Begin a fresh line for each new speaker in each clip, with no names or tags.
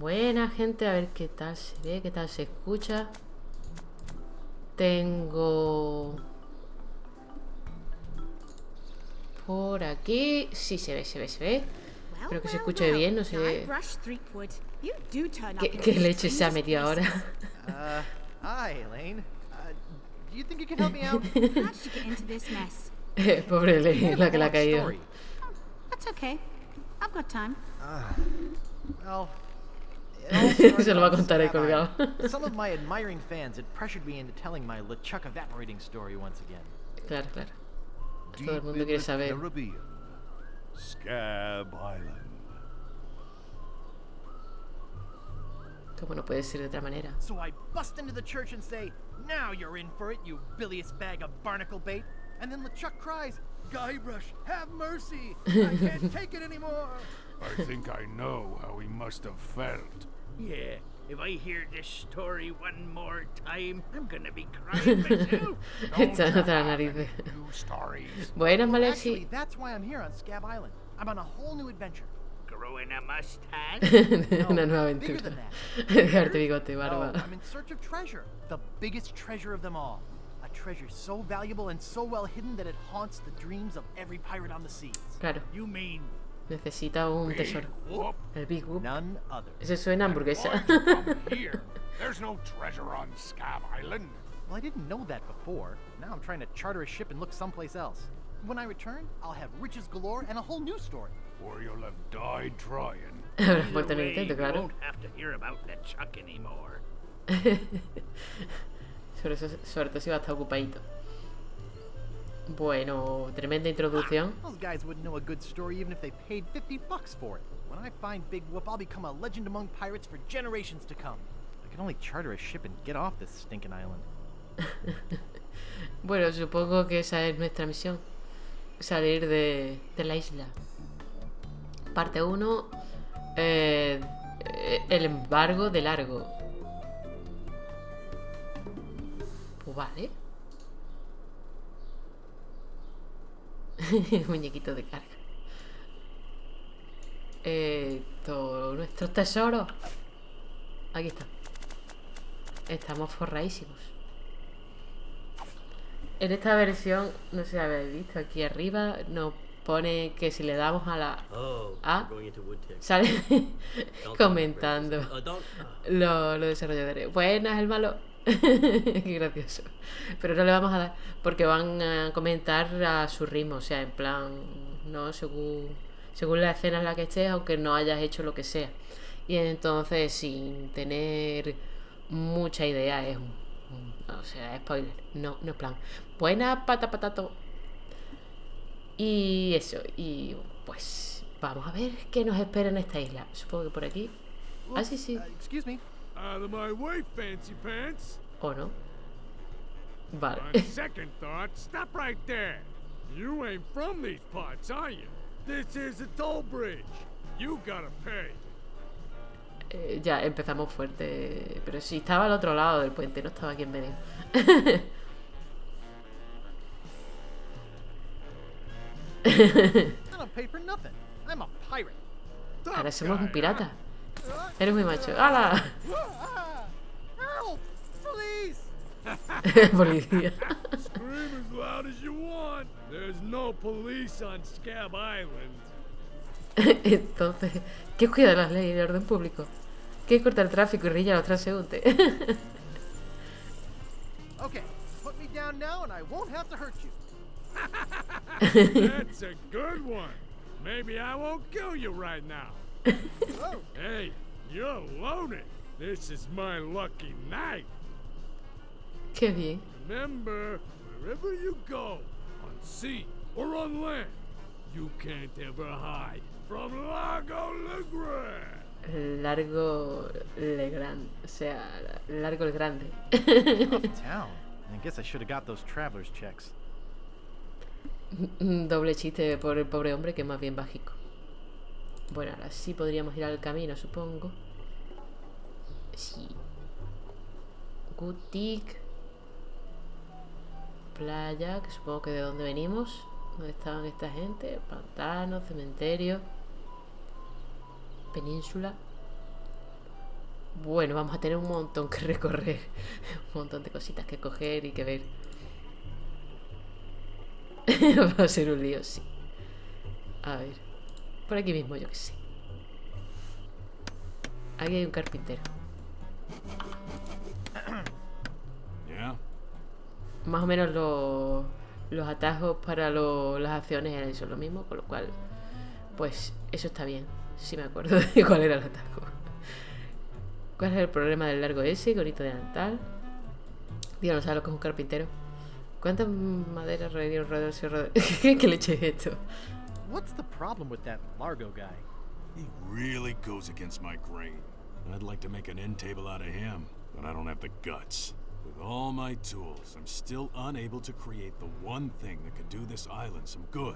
Buena, gente. A ver qué tal se ve, qué tal se escucha. Tengo... por aquí... Sí, se ve, se ve, se ve. Espero que se escuche bien, no sé... ¿Qué leche se ha metido ahora?
Hi, Elaine. Do you think you can help me out?
How'd you get into this mess?
Pobre Elaine, la que le ha caído.
That's okay. I've got time.
Well, it all started
Se lo va a
on
contar ahí
Scab
colgado.
Island. Some of my admiring fans had pressured me into telling my LeChuck evaporating story once again.
Claro, claro. Todo el
Deep
mundo
in
quiere
the
saber.
Caribbean, Scab Island.
¿Cómo no puede ser de otra manera?
So I bust into the church and say, "Now you're in for it, you bilious bag of barnacle bait." And then LeChuck cries, "Guybrush, have mercy! I can't take it anymore!"
I think I know how he must have felt.
Yeah, if I hear this story one more time, I'm gonna be crying myself.
Está en otra nariz.
New stories.
Buenas,
Well,
Malexi.
actually, that's why I'm here on Scab Island. I'm on a whole new adventure.
Growing a mustache?
Una nueva
Bigger
aventura.
than that.
Dejarte bigote,
No,
barba.
I'm in search of treasure. The biggest treasure of them all. A treasure so valuable and so well hidden that it haunts the dreams of every pirate on the seas.
Claro,
You mean
necesita un tesoro.
Whoop.
El Big Whoop.
None other.
Ese suena a hamburguesa.
Why'd you come here? There's no treasure on Scab Island.
Well, I didn't know that before. Now I'm trying to charter a ship and look someplace else. When I return, I'll have riches galore and a whole new story.
Or you'll have died trying.
Habrás
either
muerto en el
way,
intento,
you
claro.
won't have to hear about LeChuck anymore.
Sobre todo si va a estar ocupadito. Bueno, tremenda introducción.
Those guys wouldn't know a good story even if they paid $50 for it. When I find Big Whoop, I'll become a legend among pirates for generations to come. I can only charter a ship and get off this stinking island.
Bueno, supongo que esa es nuestra misión. Salir de la isla. Parte 1. El embargo de largo. Pues vale. Muñequito de carga. Nuestros tesoros. Aquí está. Estamos forradísimos. En esta versión, no sé si habéis visto, aquí arriba nos pone que si le damos a la A, sale comentando los desarrolladores. Buenas, el malo. Qué gracioso. Pero no le vamos a dar porque van a comentar a su ritmo, o sea, en plan, no según la escena en la que estés, aunque no hayas hecho lo que sea. Y entonces, sin tener mucha idea, es o sea, spoiler, no es plan. Buena patato. Y eso, y pues vamos a ver qué nos espera en esta isla. Supongo que por aquí. Ah, sí.
Excuse me.
Out of my way, fancy pants.
¿O no? Vale.
On second thought, stop right there. You ain't from these parts, are you? This is a toll bridge. You gotta pay.
Ya empezamos fuerte. Pero sí, estaba al otro lado del puente, no estaba aquí en medio.
I don't pay for nothing. I'm a pirate.
Ahora somos un pirata. Eres muy macho. ¡Hala!
Help! Please!
Policía.
Scream as loud as you want. There's no police on Scab Island.
Entonces, ¿qué cuida las leyes de orden público? ¿Qué corta el tráfico y rilla a los transeúntes?
Okay, put me down now and I won't have to hurt you.
That's a good one. Maybe I won't kill you right now.
Oh,
Hey, you're loaded. This is my lucky night.
Qué bien.
Remember, wherever you go, on sea or on land, you can't ever hide from Lago Legrand.
Largo Legrand. O sea, Largo el Grande.
off town. I guess I should have got those traveler's checks.
Doble chiste por el pobre hombre que es más bien bajico. Bueno, ahora sí podríamos ir al camino, supongo. Sí. Gutik. Playa, que supongo que de dónde venimos. ¿Dónde estaban esta gente? Pantano, cementerio. Península. Bueno, vamos a tener un montón que recorrer. Un montón de cositas que coger y que ver. Va a ser un lío, sí. A ver. Por aquí mismo, yo que sé. Aquí hay un carpintero.
Yeah?
Más o menos los atajos para las acciones son lo mismo, con lo cual, pues eso está bien. Sí me acuerdo de cuál era el atajo. ¿Cuál es el problema del largo ese? Gorito de delantal. Dios, no sabe lo que es un carpintero. ¿Cuántas maderas alrededor? ¿Qué leche es esto?
What's the problem with that Largo guy?
He really goes against my grain. I'd like to make an end table out of him, but I don't have the guts. With all my tools, I'm still unable to create the one thing that could do this island some good.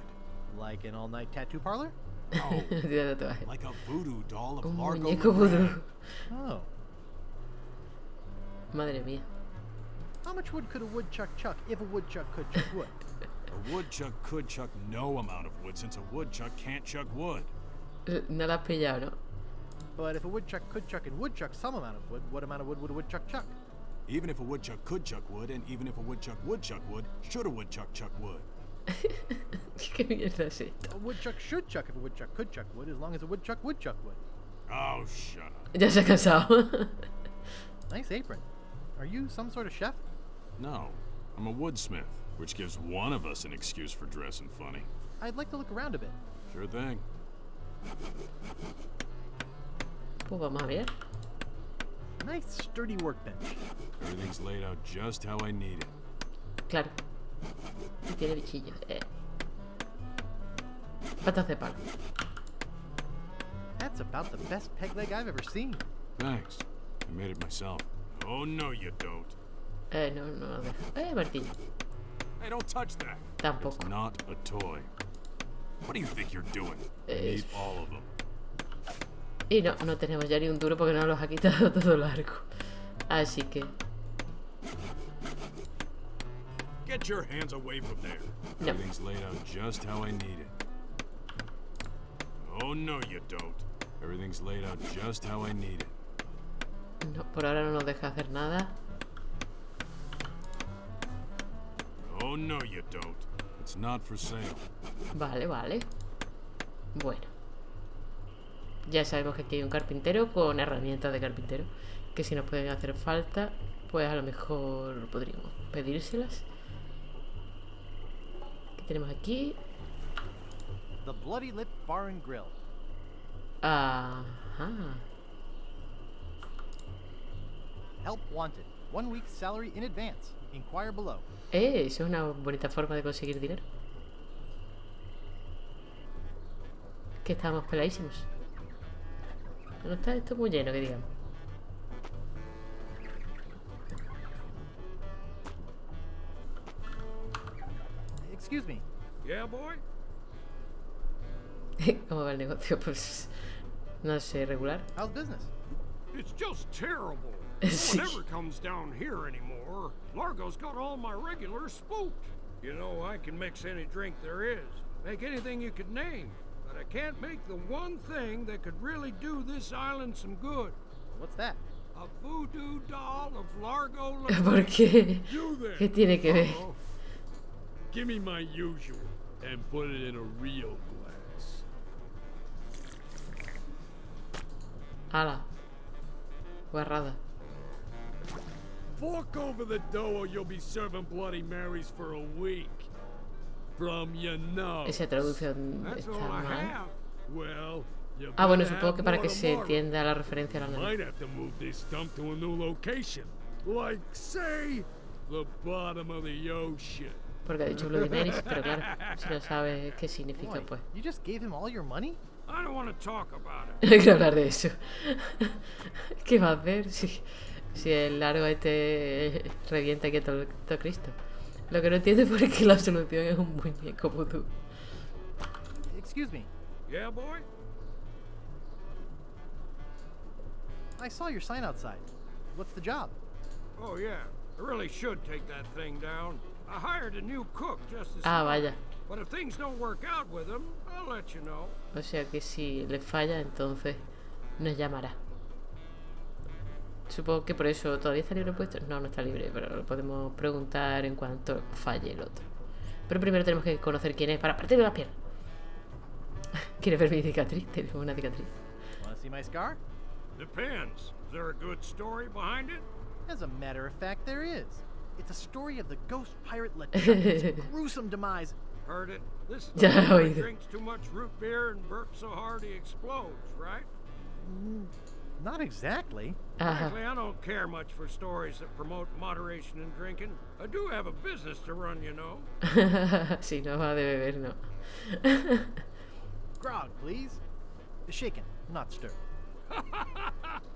Like an all-night tattoo parlor?
No,
De tatuaje.
like a voodoo doll of
Un
Largo
muñeco
LeChuck's.
vudú.
Oh.
Madre mía.
How much wood could a woodchuck chuck if a woodchuck could chuck wood?
A woodchuck could chuck no amount of wood since a woodchuck can't chuck wood.
No la has pillado, ¿no?
But if a woodchuck could chuck and would chuck some amount of wood, what amount of wood would a woodchuck chuck?
Even if a woodchuck could chuck wood, and even if a woodchuck would chuck wood, should a woodchuck chuck wood?
¿Qué mierda es esto?
A woodchuck should chuck if a woodchuck could chuck wood, as long as a woodchuck would chuck wood.
Oh, shut up.
Ya se ha cansado.
Nice apron. Are you some sort of chef?
No, I'm a woodsmith, which gives one of us an excuse for dressing funny.
I'd like to look around a bit.
Sure thing.
Pues vamos a ver.
Nice sturdy workbench.
Everything's laid out just how I need it.
Claro. Y tiene bichillos. Patas de palo.
That's about the best peg leg I've ever seen.
Thanks. I made it myself. Oh, no, you don't.
No, no, martillo.
Hey, don't touch that.
Tampoco.
It's not a toy. What do you think you're doing? I
Eh,
need all of them.
Y no tenemos ya ni un duro porque nos los ha quitado todo largo. Así que...
Get your hands away from there.
No.
Everything's laid out just how I need it. Oh, no, you don't. Everything's laid out just how I need it.
No, por ahora no nos deja hacer nada.
Oh, no, you don't. It's not for sale.
Vale, vale. Bueno. Ya sabemos que aquí hay un carpintero con herramientas de carpintero. Que si nos pueden hacer falta, pues a lo mejor podríamos pedírselas. ¿Qué tenemos aquí?
The Bloody Lip Bar and Grill.
Ajá.
Help wanted. 1 week's salary in advance. Inquire below.
Eso es una bonita forma de conseguir dinero. Que estamos peladísimos. No está esto muy lleno, que digamos.
Excuse me.
Yeah, boy?
¿Cómo va el negocio? Pues no sé, regular.
How's business?
It's just terrible.
Sí.
No one ever comes down here anymore. Largo's got all my regulars spooked. You know, I can mix any drink there is, make anything you could name, but I can't make the one thing that could really do this island some good.
What's that?
A voodoo doll of Largo.
¿Por qué?
You there.
¿Qué tiene que ver?
Uh-oh.
Give me my usual and put it in a real glass.
Ala. Guarrada.
Fork over the dough or you'll be serving Bloody Marys for a week. From your nose.
Esa traducción
That's
está
all I
mal.
have.
Well, you
Ah, bueno,
better
supongo
have
que para
more
que se
tomorrow.
entienda la referencia a la
Might
novela.
have to move this stump to a new location. Like, say, the bottom of the ocean.
Porque ha dicho Bloody Marys, pero claro, si no sabes qué significa,
Boy,
pues.
you just gave him all your money?
I don't want to talk about it.
No quiero hablar de eso. ¿Qué va a hacer si el largo este revienta aquí a todo Cristo? Lo que no entiendo es por qué la solución es un muñeco vudú.
Excuse me.
Yeah, boy?
I saw your sign outside. What's the job?
Oh, yeah. I really should take that thing down. I hired a new cook just this
Ah,
morning.
vaya.
But if things don't work out with him, I'll let you know.
O sea que si le falla, entonces nos llamará. Supongo que por eso todavía está libre puesto. No, no está libre, pero lo podemos preguntar en cuanto falle el otro. Pero primero tenemos que conocer quién es para partirle la pierna. ¿Quieres ver mi cicatriz? Tenemos una cicatriz.
Want to see my scar?
Depends. Is there a good story behind it?
As a matter of fact, there is. It's a story of the ghost pirate LeChuck's gruesome demise.
Heard it. This is
Ya
the
lo he
one who
oído.
drinks too much root beer and burps so hard he explodes, right?
Not exactly.
Ajá.
Frankly, I don't care much for stories that promote moderation in drinking. I do have a business to run, you know.
Si no va de beber, no.
Grog, please. Shaken, not stirred.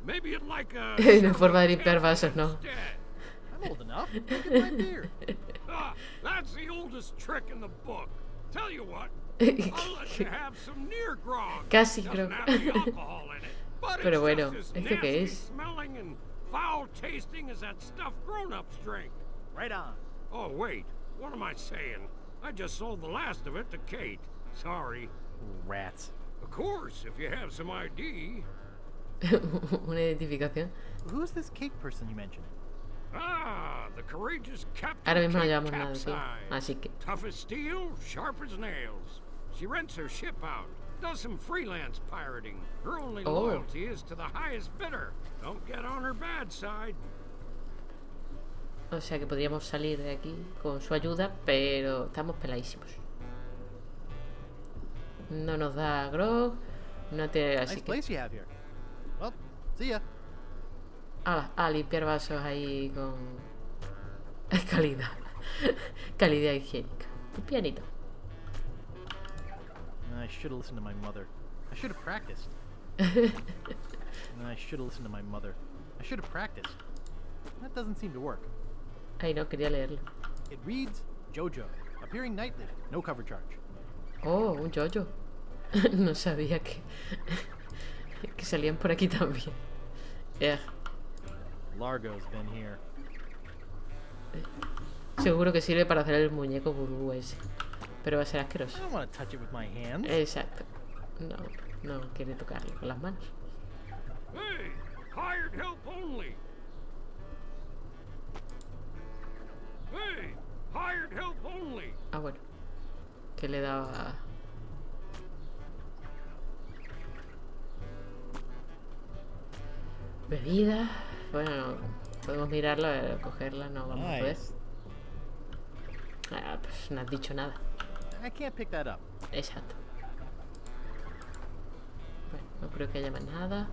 Maybe you'd like a...
Una forma de limpiar vasos, no.
instead.
I'm old enough. Look at my beard.
Ah, that's the oldest trick in the book. Tell you what, I'll let you have some near grog.
Casi,
Doesn't
creo.
have any alcohol in it, but
Pero
it's
bueno,
just as
¿esto qué
nasty
es?
smelling and foul tasting as that stuff grown-ups drink.
Right on.
Oh wait, what am I saying? I just sold the last of it to Kate. Sorry.
Rats.
Of course, if you have some ID.
Una identificación.
Who's this Kate person you mentioned?
Ah, the courageous Captain
Ahora mismo no
Kate
llevamos nada, tío.
Capside.
Así que.
Tough as steel, sharp as nails. She rents her ship out, does some freelance pirating. Her only
Oh.
loyalty is to the highest bidder. Don't get on her bad side.
O sea que podríamos salir de aquí con su ayuda, pero estamos peladísimos. No nos da grog. No te. Así
Nice
que.
place you have here. Well, see ya.
A limpiar vasos ahí con. Calidad. Calidad higiénica. Un pianito.
I should have listened to my mother. I should have practiced. I should have listened to my mother. I should have practiced. That doesn't seem to work.
Ay, no, quería leerlo.
It reads JoJo, appearing nightly, no cover charge.
Oh, un yoyo. No sabía que salían por aquí también.
Largo's been here.
Seguro que sirve para hacer el muñeco vudú ese. Pero va a ser
I
asqueroso.
don't want to touch it with my hands.
Exacto. No, no quiere tocarlo con las manos.
Hey, hired help only. Hey, hired help only.
Ah, bueno. Que le daba. Bebida. Bueno, podemos mirarla, cogerla, no vamos a poder.
Nice.
Ah, pues no has dicho nada.
I can't pick that up.
Exacto. Bueno, no creo que haya más nada.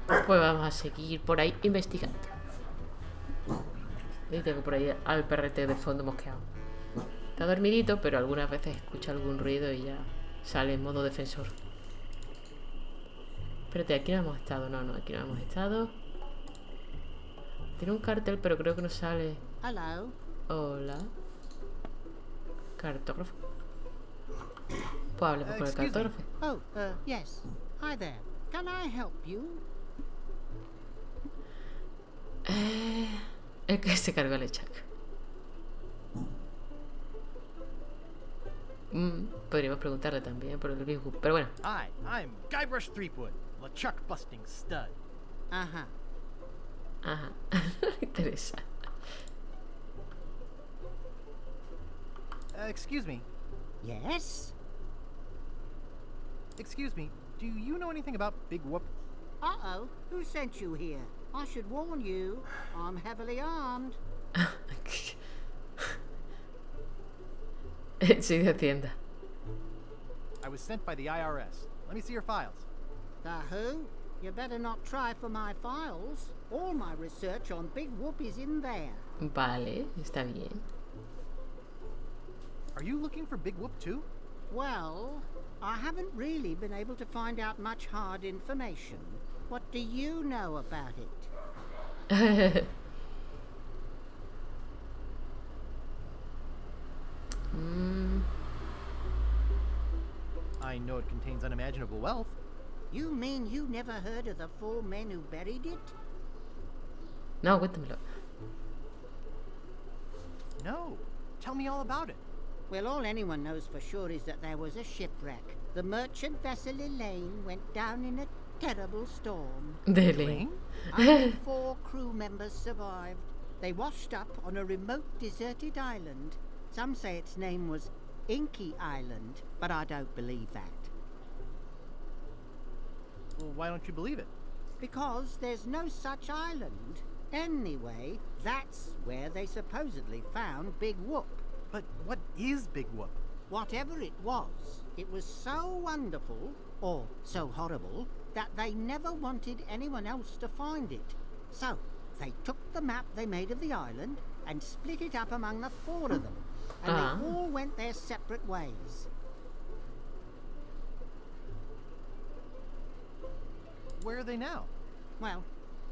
Pues vamos a seguir por ahí investigando. Y tengo por ahí al perrete de fondo mosqueado. Está dormidito, pero algunas veces escucha algún ruido y ya sale en modo defensor. Espérate, aquí no hemos estado. No, no, aquí no hemos estado. Tiene un cartel, pero creo que no sale.
Hello.
Hola. Cartógrafo. Pues hablemos con el
Excuse me.
cartógrafo.
Oh, yes. Hi there. Can I help you?
El que se cargó a LeChuck. Podríamos preguntarle también por el viejo. Pero bueno.
Hi, I'm Guybrush Threepwood, LeChuck busting stud.
Uh-huh.
Ajá. No le interesa.
Excuse me.
Yes?
Excuse me. Do you know anything about Big Whoop?
Uh-oh. Who sent you here? I should warn you. I'm heavily armed.
Sí, de Hacienda.
I was sent by the IRS. Let me see your files.
The who? You better not try for my files. All my research on Big Whoop is in there.
Vale, está bien.
Are you looking for Big Whoop too?
Well, I haven't really been able to find out much hard information. What do you know about it?
I know it contains unimaginable wealth.
You mean you never heard of the 4 men who buried it?
No, cuéntamelo.
No. Tell me all about it.
Well, all anyone knows for sure is that there was a shipwreck. The merchant vessel Elaine went down in a terrible storm.
Dele.
Only 4 crew members survived. They washed up on a remote, deserted island. Some say its name was Inky Island, but I don't believe that.
Well, why don't you believe it?
Because there's no such island. Anyway, that's where they supposedly found Big Whoop.
But what is Big Whoop?
Whatever it was so wonderful, or so horrible, that they never wanted anyone else to find it. So, they took the map they made of the island and split it up among the 4 of them. And they all went their separate ways.
Where are they now?
Well,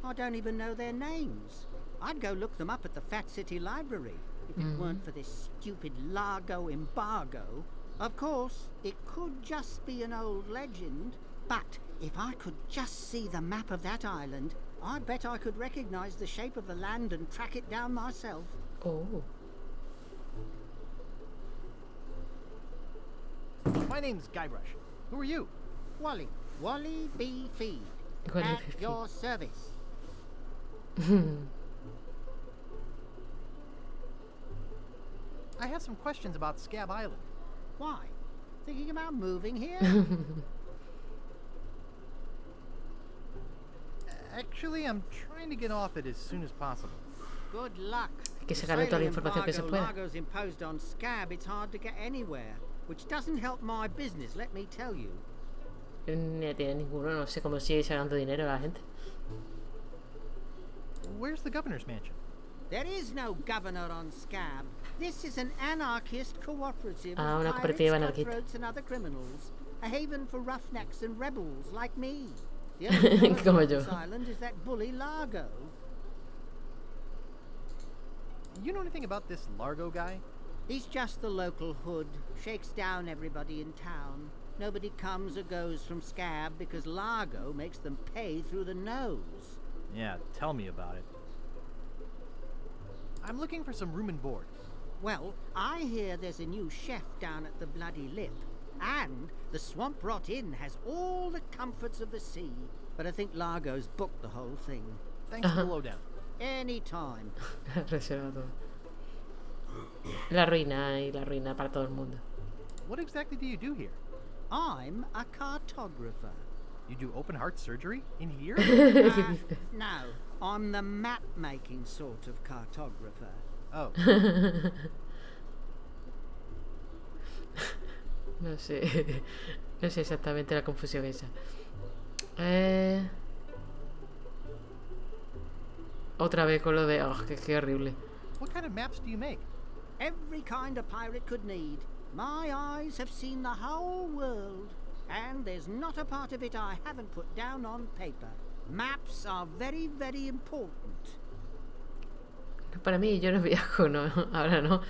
I don't even know their names. I'd go look them up at the Fat City Library if it weren't for this stupid Largo embargo. Of course, it could just be an old legend, but if I could just see the map of that island, I bet I could recognize the shape of the land and track it down myself.
Oh.
My name's Guybrush. Who are you?
Wally B. Feed. At your service.
I have some questions about Scab Island.
Why? Thinking about moving here?
Actually, I'm trying to get off it as soon as possible.
Good luck.
Hay que sacarle toda la información que se pueda.
Largo's imposed on Scab, it's hard to get anywhere, which doesn't help my business, let me tell you.
No tiene ninguno, no sé cómo sigue sacando dinero a la gente.
Where's the governor's mansion?
There is no governor on Scab. This is an anarchist cooperative
Una
of
cooperativa
pirates,
anarquista.
cutthroats and other criminals. A haven for roughnecks and rebels like me. The only
Como
on
yo.
this island is that bully Largo.
You know anything about this Largo guy?
He's just the local hood. Shakes down everybody in town. Nobody comes or goes from Scab because Largo makes them pay through the nose.
Yeah, tell me about it. I'm looking for some room and board.
Well, I hear there's a new chef down at the Bloody Lip. And the Swamp Rot Inn has all the comforts of the sea. But I think Largo's booked the whole thing.
Thanks for the lowdown.
Anytime.
Reserva todo. La ruina para todo el mundo.
What exactly do you do here?
I'm a cartographer.
You do open heart surgery in here?
No, I'm the map-making sort of cartographer.
Oh.
No sé. No sé exactamente la confusión esa. Otra vez con lo de... Oh, qué horrible.
What kind of maps do you make?
Every kind a pirate could need. My eyes have seen the whole world. And there's not a part of it I haven't put down on paper. Maps are very, very important.
Para mí, yo no viajo, no. Ahora no.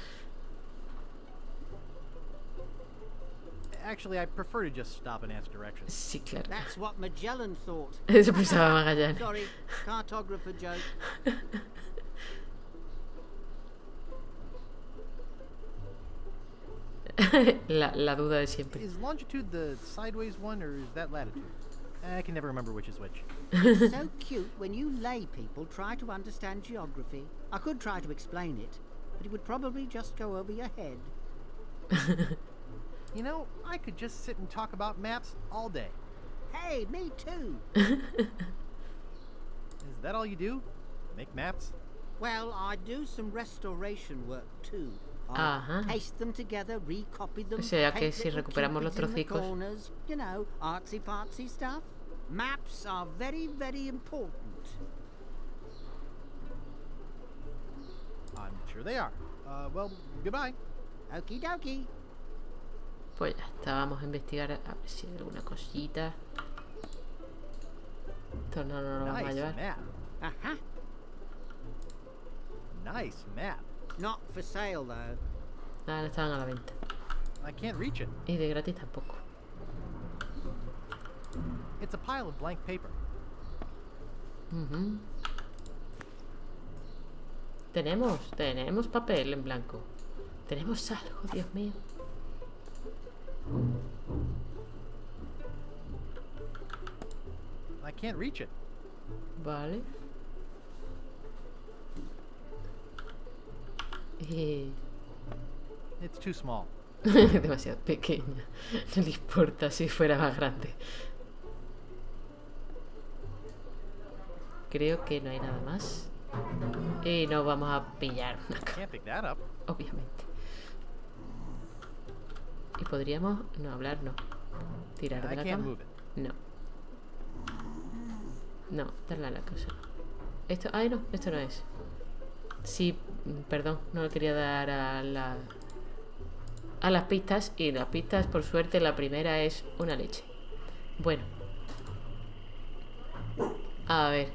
Actually, I prefer to just stop and ask directions.
Sí, claro.
That's what Magellan thought.
Eso pensaba Magallanes.
Sorry, cartographer joke.
la duda de siempre.
Is longitude the sideways one, or is that latitude? I can never remember which is which.
It's so cute when you lay people try to understand geography. I could try to explain it, but it would probably just go over your head.
You know, I could just sit and talk about maps all day.
Hey, me too.
Is that all you do? Make maps?
Well, I do some restoration work too.
Ajá.
Paste them together, recopy them.
O sea que
paint
si
little
recuperamos los
cupids in the
trocicos.
corners, you know, artsy-fartsy stuff. Maps are very, very important.
I'm sure they are. Well, goodbye.
Okie dokie.
Pues ya está, vamos a investigar a ver si hay alguna cosita. Esto no lo vamos a
Nice
llevar.
map.
Uh-huh.
Nice map.
Not for sale, though.
Nada, no estaban a la venta.
I can't reach it.
Y de gratis tampoco.
It's a pile of blank paper.
Tenemos papel en blanco. Tenemos algo, Dios mío.
I can't reach it.
Vale.
It's too small.
Demasiado pequeña. No le importa si fuera más grande. Creo que no hay nada más. Y no vamos a pillar una
Can't pick that up.
obviamente. Y podríamos no hablar, no. Tirar de
I
la
can't
cama.
move it.
No. No, darle a la cosa. Esto, ay no, esto no es. Sí, perdón, no le quería dar a las pistas. Y las pistas, por suerte, la primera es una leche. Bueno. A ver.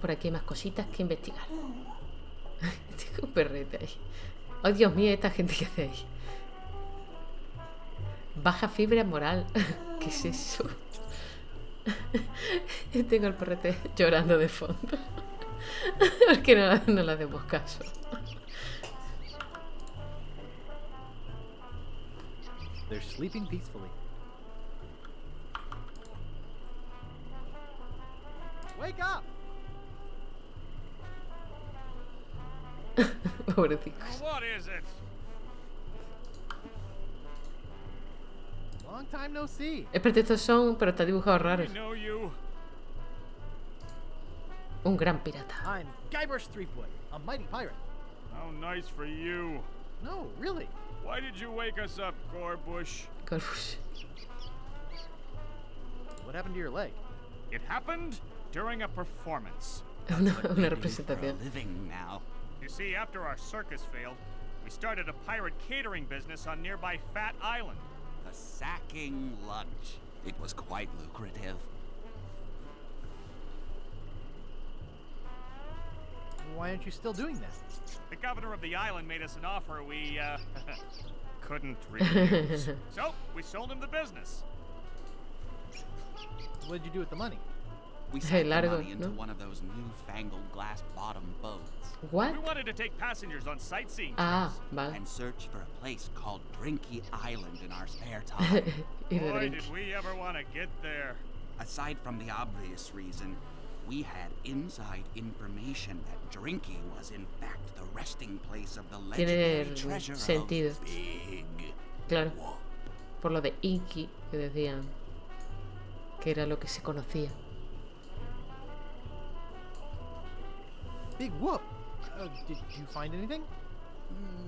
Por aquí hay más cositas que investigar. Tengo un perrete ahí. Oh, Dios mío, esta gente que hace ahí. Baja fibra moral. ¿Qué es eso? Tengo al perrete llorando de fondo. Porque no le hacemos caso.
They're sleeping peacefully. Wake up!
Pobrecicos.
What is it?
Long time no see.
Espérate, estos son, pero está dibujado raro.
I know you.
Un gran pirata.
I'm Guybrush Threefoot, a mighty pirate.
How nice for you.
No, really.
Why did you wake us up, Guybrush?
Guybrush.
What happened to your leg?
It happened during a performance.
Una representación.
Living now.
You see, after our circus failed, we started a pirate catering business on nearby Fat Island.
A sacking lunch. It was quite lucrative.
Why aren't you still doing that?
The governor of the island made us an offer we, couldn't refuse. So, we sold him the business.
What did you do with the money?
We sank the
largo,
money into
¿no?
one of those newfangled glass-bottom boats
What?
We wanted to take passengers on sightseeing
Ah,
trips.
vale.
and search for a place called Drinky Island in our spare time.
Y de
Boy,
drink.
did we ever want to get there.
Aside from the obvious reason, we had inside information that Drinky was in fact the resting place of the legendary
Tiene
treasure
sentido.
of Big
Claro.
Whoop.
Por lo de Inky, que decían que era lo que se conocía.
Big whoop. Did you find anything?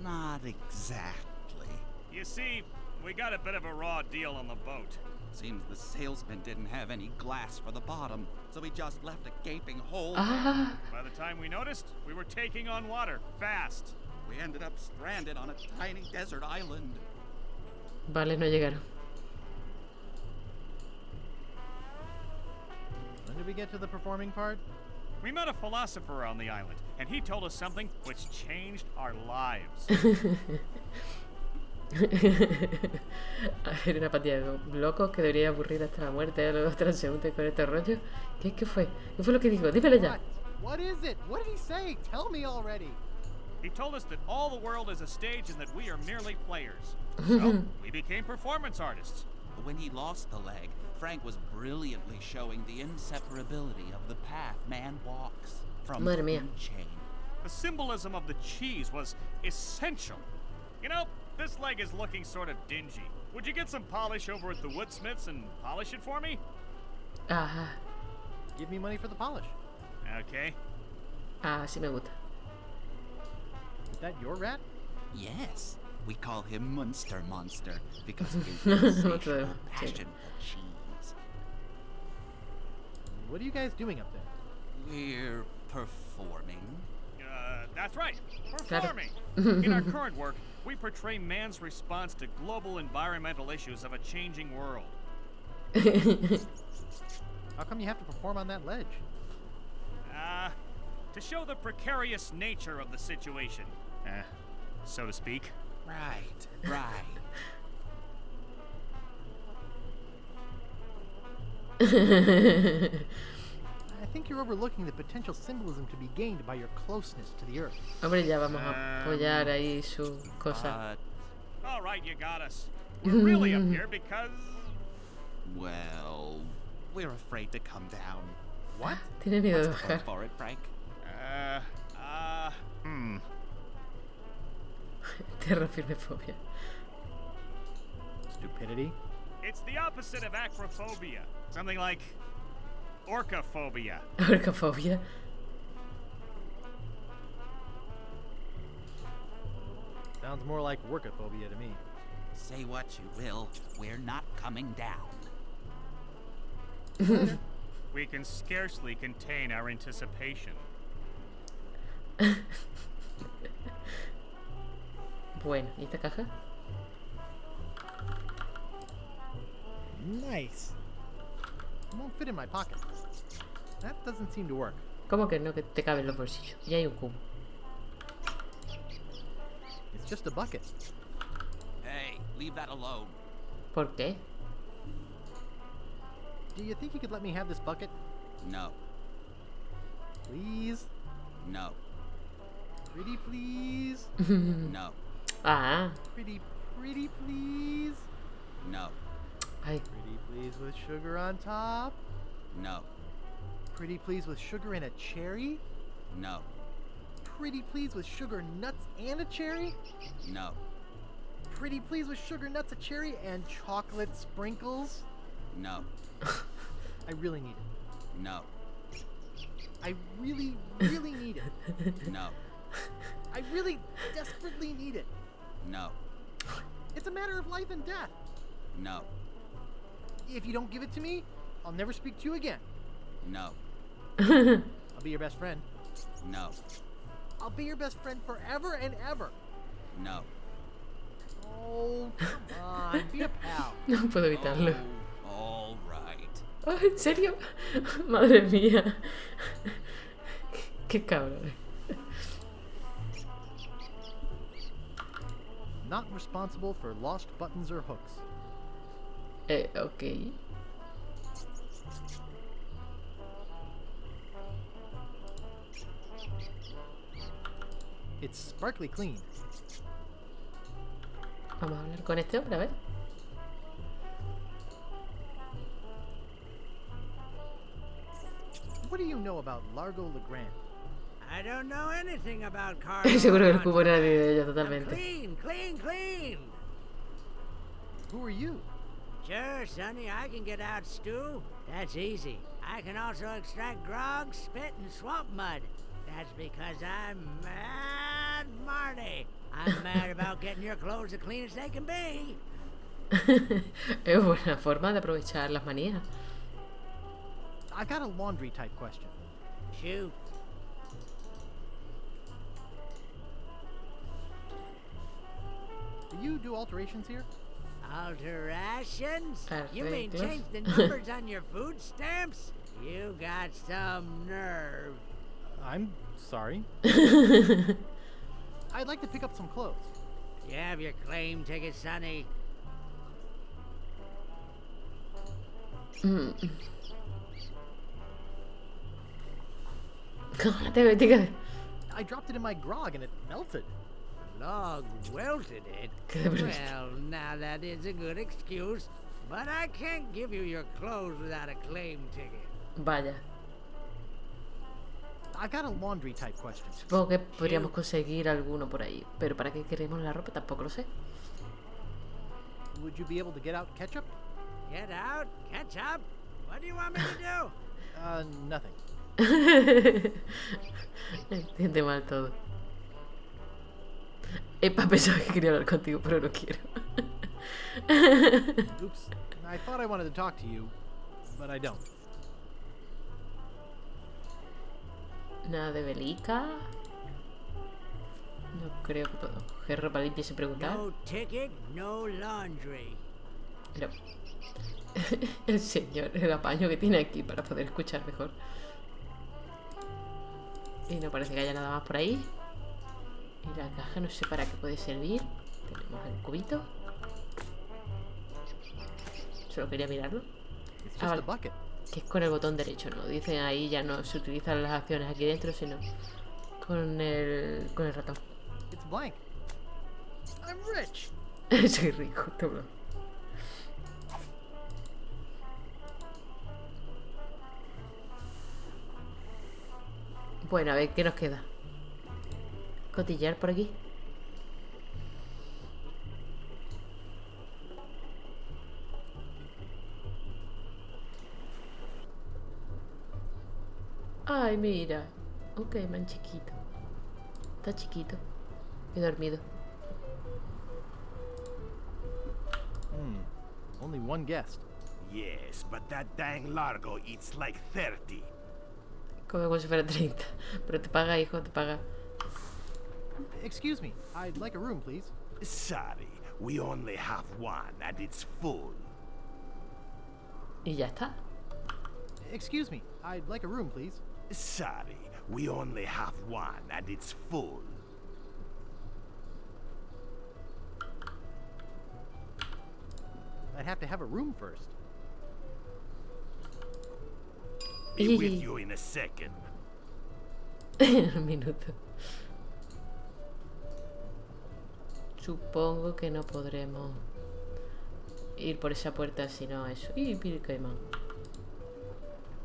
Not exactly.
You see, we got a bit of a raw deal on the boat.
Seems the salesman didn't have any glass for the bottom, so he just left a gaping hole.
Ah,
By the time we noticed, we were taking on water, fast.
We ended up stranded on a tiny desert island.
vale, no llegaron.
When did we get to the performing part?
We met a philosopher on the island, and he told us something which changed our lives.
Era una partida de locos que debería aburrir hasta la muerte a los transeúntes con este rollo. ¿Qué fue? ¿Qué fue lo que dijo? Dímelo ya.
What is it? What did he say? Tell me already.
He told us that all the world is a stage and that we are merely players. So, we became performance artists.
When he lost the leg, Frank was brilliantly showing the inseparability of the path man walks from the
Madre mía.
food chain.
The symbolism of the cheese was essential. You know, this leg is looking sort of dingy. Would you get some polish over at the woodsmiths and polish it for me?
Ajá.
Give me money for the polish.
Okay.
Ah, sí me gusta.
Is that your rat?
Yes, we call him Munster Monster because of his insatiable
Monster,
passion for cheese.
What are you guys doing up there?
We're performing.
That's right.
Claro.
Performing. In our current work, we portray man's response to global environmental issues of a changing world.
How come you have to perform on that ledge?
To show the precarious nature of the situation, so to speak.
Right, right.
I think you're overlooking the potential symbolism to be gained by your closeness to the earth.
Hombre, ya vamos a apoyar ahí su cosa.
All right, you got us. We're really up here because...
Well, We're afraid to come down.
What?
Tiene miedo de
What's the word
bajar.
for it, Frank?
Terrafirmefobia.
Stupidity?
It's the opposite of acrophobia. Something like orcaphobia.
Orcafobia.
Sounds more like workophobia to me.
Say what you will, we're not coming down.
We can scarcely contain our anticipation.
Bueno, ¿y esta caja?
Nice. It won't fit in my pocket. That doesn't seem to work.
¿Cómo que no? Que te cabe en los bolsillos. Y hay un cubo.
It's just a bucket.
Hey, leave that alone.
¿Por qué?
Do you think you could let me have this bucket?
No,
Please?
no,
Pretty please?
no,
Ah,
Pretty please?
no,
ay,
Pretty please with sugar on top?
no,
Pretty please with sugar and a cherry?
no,
Pretty please with sugar, nuts, and a cherry?
no,
Pretty please with sugar, nuts, a cherry, and chocolate sprinkles?
no,
I really need it.
no,
I really, really need it.
no,
I really desperately need it.
no,
It's a matter of life and death.
no,
If you don't give it to me, I'll never speak to you again.
no,
I'll be your best friend.
no,
I'll be your best friend forever and ever.
no.
Oh, come on, be a pal.
no puedo evitarlo.
Oh, all right.
Oh, ¿en serio? Madre mía. Qué cabrón.
Not responsible for lost buttons or hooks.
Ok.
It's sparkly clean.
Vamos a hablar con este hombre, a ver.
What do you know about Largo Legrand?
I don't know anything about cars.
Seguro que el cubo era de ella totalmente.
Clean.
Who are you?
Sure, Sonny, I can get out stew. That's easy. I can also extract grog, spit, and swamp mud. That's because I'm Mad Marty. I'm mad about getting your clothes as clean as they can be.
Es buena forma de aprovechar las manías.
I've got a laundry type question.
Shoot.
Do you do alterations here?
Alterations? You mean
Arreglos.
change the numbers on your food stamps? You got some nerve.
I'm sorry. I'd like to pick up some clothes.
You have your claim ticket, Sonny.
I dropped it in my grog and it melted.
Log welted it.
Qué bruto.
Well, now that is a good excuse, but I can't give you your clothes without a claim ticket.
Vaya.
I got a laundry type question.
Supongo que podríamos conseguir alguno por ahí. Pero ¿para qué queremos la ropa? Tampoco lo sé.
Would you be able to get out ketchup?
Get out, catch up. What do you want me to do?
Nothing.
Entiende mal todo. Epa, pensaba que quería hablar contigo, pero no quiero.
Oops. I thought I wanted to talk to you, but I don't.
Nada de velica. No creo que puedo coger ropa limpia sin preguntar.
No ticket, no laundry.
No. El señor, el apaño que tiene aquí para poder escuchar mejor. Y no parece que haya nada más por ahí. Y la caja no sé para qué puede servir. Tenemos el cubito. Solo quería mirarlo.
It's just
Ah,
a
vale.
bucket.
Que es con el botón derecho, ¿no? Dicen ahí ya no se utilizan las acciones aquí dentro, sino con el ratón.
It's blank. I'm rich.
Soy rico, toma. Bueno, a ver, ¿qué nos queda? Cotillar por aquí. Ay, mira. Ok, man chiquito. Está chiquito. He dormido.
Only one guest.
Yes, but that dang Largo eats like 30.
Come como si fuera 30. Pero te paga, hijo, te paga.
Excuse me, I'd like a room, please.
Sorry, we only have one and it's full.
Y ya está.
Excuse me, I'd like a room, please.
Sorry, we only have one and it's full.
I'd have to have a room first.
Be with you in a second.
Un minuto. Supongo que no podremos ir por esa puerta si no eso. Y mira el caimán.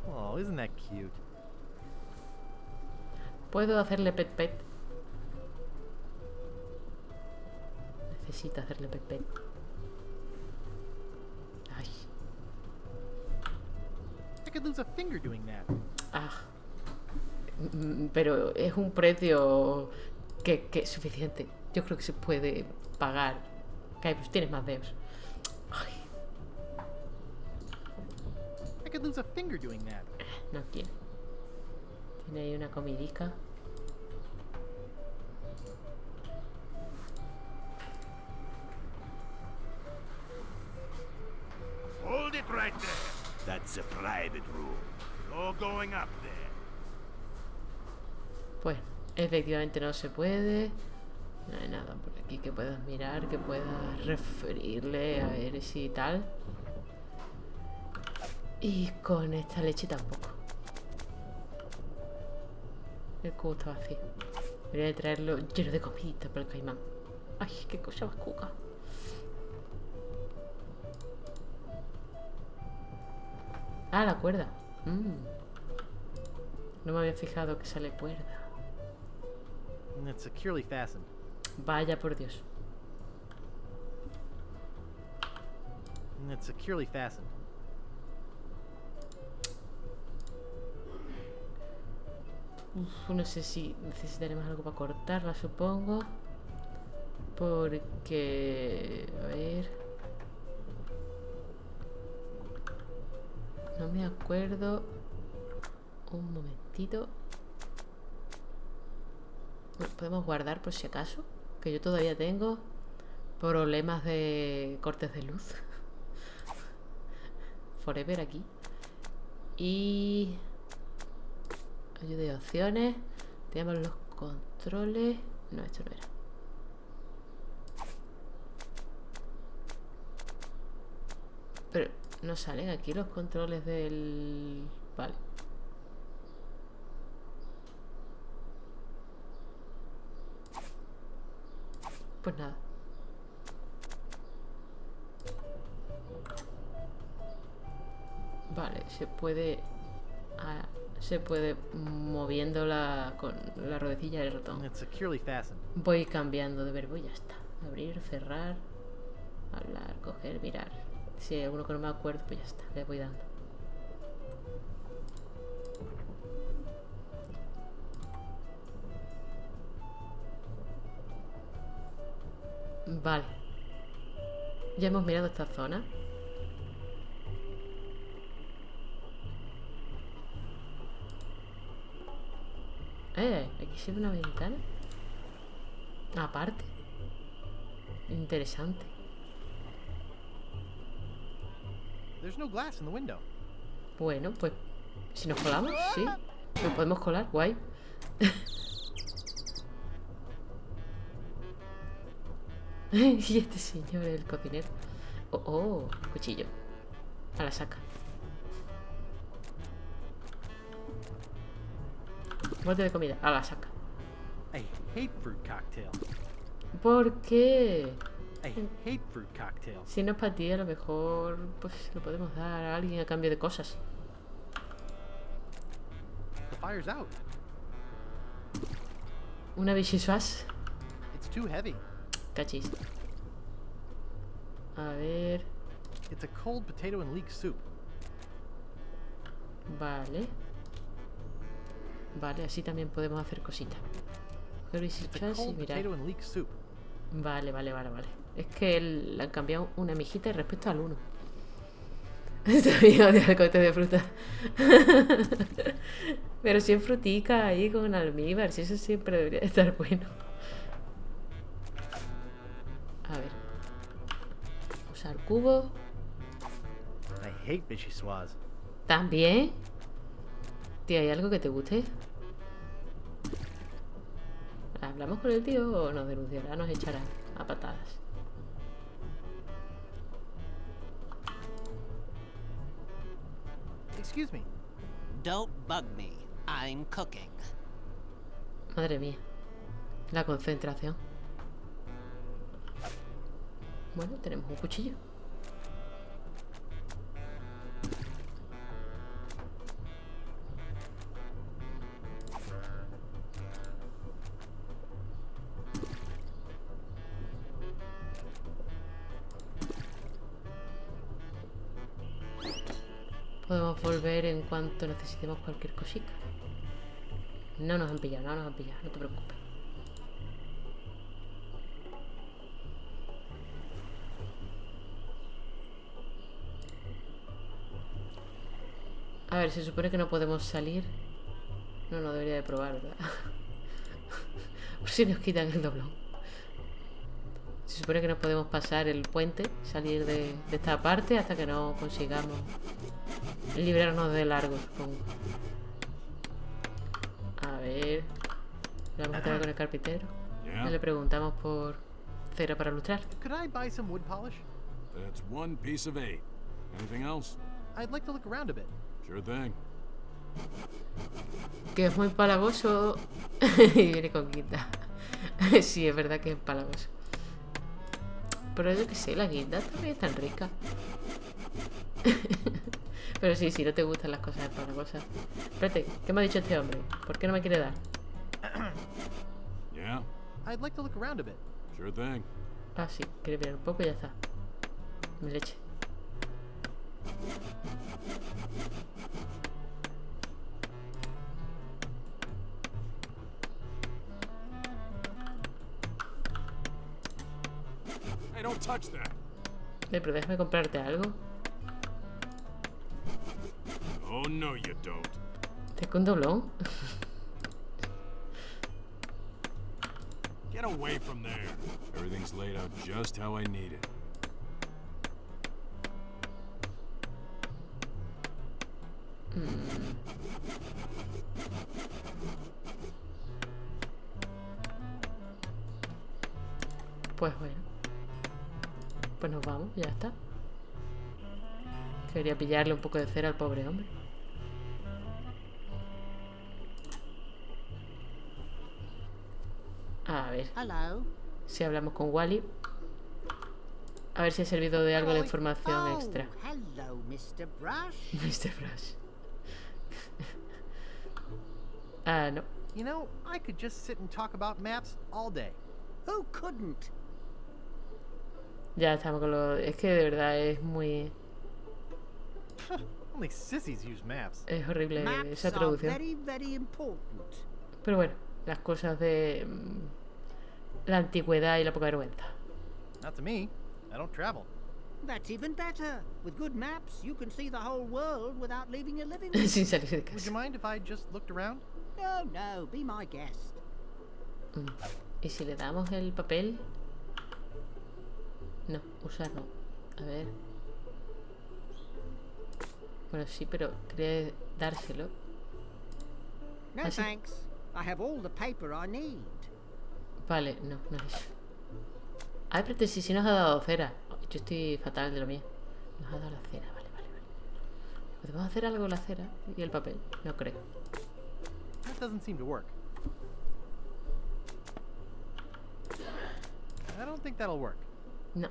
Oh, isn't that cute?
¿Puedo hacerle pet pet? Necesito hacerle pet pet. Ay.
I could lose a finger doing that.
Ah. Pero es un precio que es suficiente. Yo creo que se puede pagar. Pues tienes más dedos. Ay.
I could lose a finger doing that.
No quiere. Tiene ahí una comidica.
Hold it right there. That's a private room. No going up there.
Pues efectivamente no se puede. No hay nada por aquí que puedas mirar, que puedas referirle a ver si tal. Y con esta leche tampoco. El cubo está vacío. Debería de traerlo lleno de comidita para el caimán. Ay, qué cosa más cuca. Ah, la cuerda. No me había fijado que sale cuerda.
And it's securely fastened.
Vaya por Dios.
And it's securely fastened.
No sé si necesitaremos algo para cortarla, supongo. Porque... A ver... No me acuerdo. Un momentito. Podemos guardar por si acaso. Que yo todavía tengo problemas de cortes de luz. Forever aquí. Y... ayuda de opciones. Tenemos los controles. No, esto no era. Pero no salen aquí los controles del... Vale. Pues nada. Vale, se puede moviendo con la ruedecilla del ratón.
And it's securely fastened.
Voy cambiando de verbo y ya está. Abrir, cerrar, hablar, coger, mirar. Si hay alguno que no me acuerdo, pues ya está, le voy dando. Vale. Ya hemos mirado esta zona. Aquí se ve una ventana. Aparte. Interesante.
There's no glass in the window.
Bueno, pues si nos colamos, sí. Nos podemos colar, guay. Y este señor, el cocinero. Oh, cuchillo. A la saca. Bote de comida, a la saca.
I hate fruit cocktail.
¿Por qué?
I hate fruit cocktail.
Si no es para ti, a lo mejor pues lo podemos dar a alguien a cambio de cosas.
The fire's out.
Una bichisuas.
It's too heavy.
Cachis. A ver.
It's a cold potato and leek soup.
Vale. Vale, así también podemos hacer cositas.
It's a cold potato and leek soup.
Vale. Es que le han cambiado una mijita respecto al 1. Todavía odio el cote de fruta. Pero si es frutica ahí con almíbar, si eso siempre debería estar bueno. A ver. Usar cubo.
I hate vichyssoise.
¿También? Tío, ¿hay algo que te guste? ¿Hablamos con el tío o nos denunciará, nos echará a patadas?
Excuse me.
Don't bug me. I'm cooking.
Madre mía. La concentración. Bueno, tenemos un cuchillo. Podemos volver en cuanto necesitemos cualquier cosita. No nos han pillado, no te preocupes. A ver, se supone que no podemos salir. No debería de probar, ¿verdad? Por si nos quitan el doblón. Se supone que no podemos pasar el puente, salir de esta parte hasta que no consigamos librarnos de largo, supongo. A ver. Vamos a quedar con el carpintero. Y le preguntamos por cera para ilustrar.
Could I buy some wood polish?
That's 1 piece of 8. Anything else?
I'd like to look around a bit.
Sure thing.
Que es muy palagoso. Y viene con guinda. Sí, es verdad que es palagoso. Pero yo que sé, las guindas también están ricas. Pero sí, si no te gustan las cosas espalagosas. Espérate, ¿qué me ha dicho este hombre? ¿Por qué no me quiere dar?
Yeah.
I'd like to look around a bit.
Sure thing.
Ah, sí, quiere mirar un poco y ya está. Mi leche.
Hey, don't touch that.
Pero déjame comprarte algo.
Oh, no, you don't.
¿Tengo un doblón?
Get away from there. Everything's laid out just how I need it.
Pues bueno. Pues nos vamos, ya está. Quería pillarle un poco de cera al pobre hombre. A ver.
Hello.
Si hablamos con Wally. A ver si ha servido de algo la información extra.
Hello, Mr. Brush.
Mr. Brush. Ah, no.
You know, I could just sit and talk about maps all day.
Who couldn't?
Ya estamos con lo... Es que de verdad es muy...
Only sissies use maps.
Es horrible
Maps
esa
are
traducción.
very, very important.
Pero bueno, las cosas de... la antigüedad y la poca vergüenza.
Not to me. I don't travel.
That's even better. With good maps, you can see the whole world without leaving your living room.
Sin salir de
Would
casa.
you mind if I just looked around?
No, be my guest.
¿Y si le damos el papel? No, usar no. A ver. Bueno, sí, pero quería dárselo.
No
¿Ah, sí?
thanks. I have all the paper I need.
Vale, no es eso. Ay, pero si nos ha dado cera. Yo estoy fatal de lo mío. Nos ha dado la cera, vale. ¿Podemos hacer algo con la cera y el papel? No creo.
That doesn't seem to work. I don't think that'll work.
No.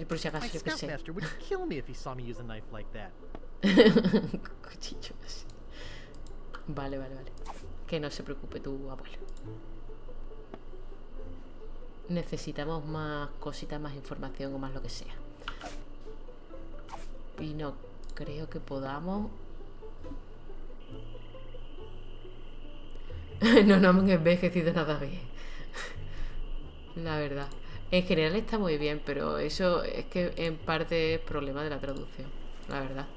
Por si
My
acaso, yo qué sé.
scoutmaster would kill me if he saw me use a knife like that.
Cuchillo así. Vale. Que no se preocupe tu abuelo. necesitamos más cositas, más información o más lo que sea. Y no creo que podamos. No nos han envejecido nada bien. La verdad. En general está muy bien, pero eso es que en parte es problema de la traducción. La verdad.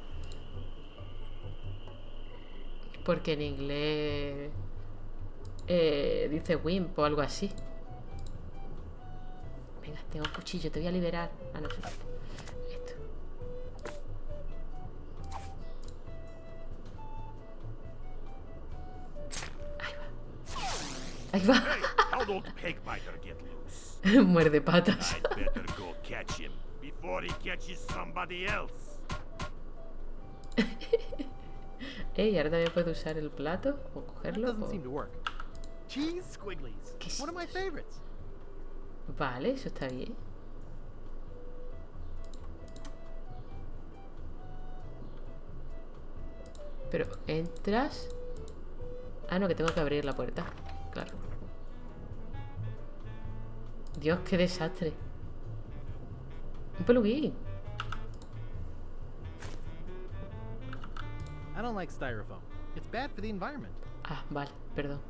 Porque en inglés dice wimp o algo así. Venga, tengo un cuchillo, te voy a liberar. Ah, no sé. Esto. Ahí va.
Hey, how'd old Pegbiter get loose?
Muerde patas.
I'd better go catch him before he catches somebody else.
Ey, ahora también puedo usar el plato o
That
cogerlo.
doesn't seem to work. Cheese squigglies. One of my favorites.
Vale, eso está bien. Pero entras. Ah, no, que tengo que abrir la puerta. Claro. Dios, qué desastre. Un peluquín.
I don't like styrofoam. It's bad for the environment.
Ah, vale, perdón.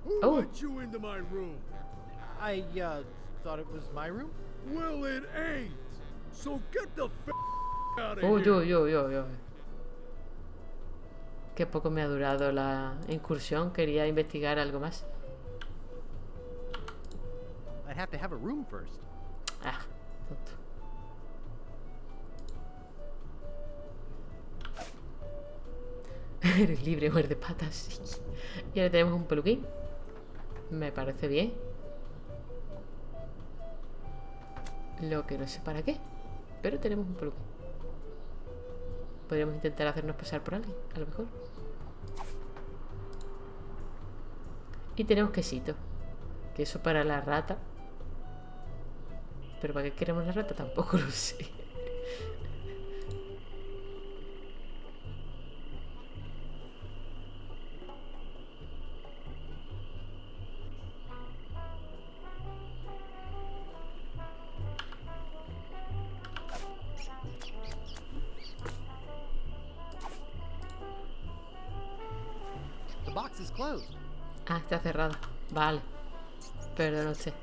Who
Oh.
let you into my room?
I thought it was my room.
Well, it ain't. So get the f out of
Oh,
here.
yo. Qué poco me ha durado la incursión. Quería investigar algo más.
I'd have to have a room first.
Ah, tonto. Eres libre, muerde patas. Y ahora tenemos un peluquín. Me parece bien. Lo que no sé para qué. Pero tenemos un peluquín. Podríamos intentar hacernos pasar por alguien, a lo mejor. Y tenemos quesito. Que eso para la rata. Pero ¿para qué queremos la rata? Tampoco lo sé.
The box is closed.
Ah, está cerrado. Vale. Perdón usted.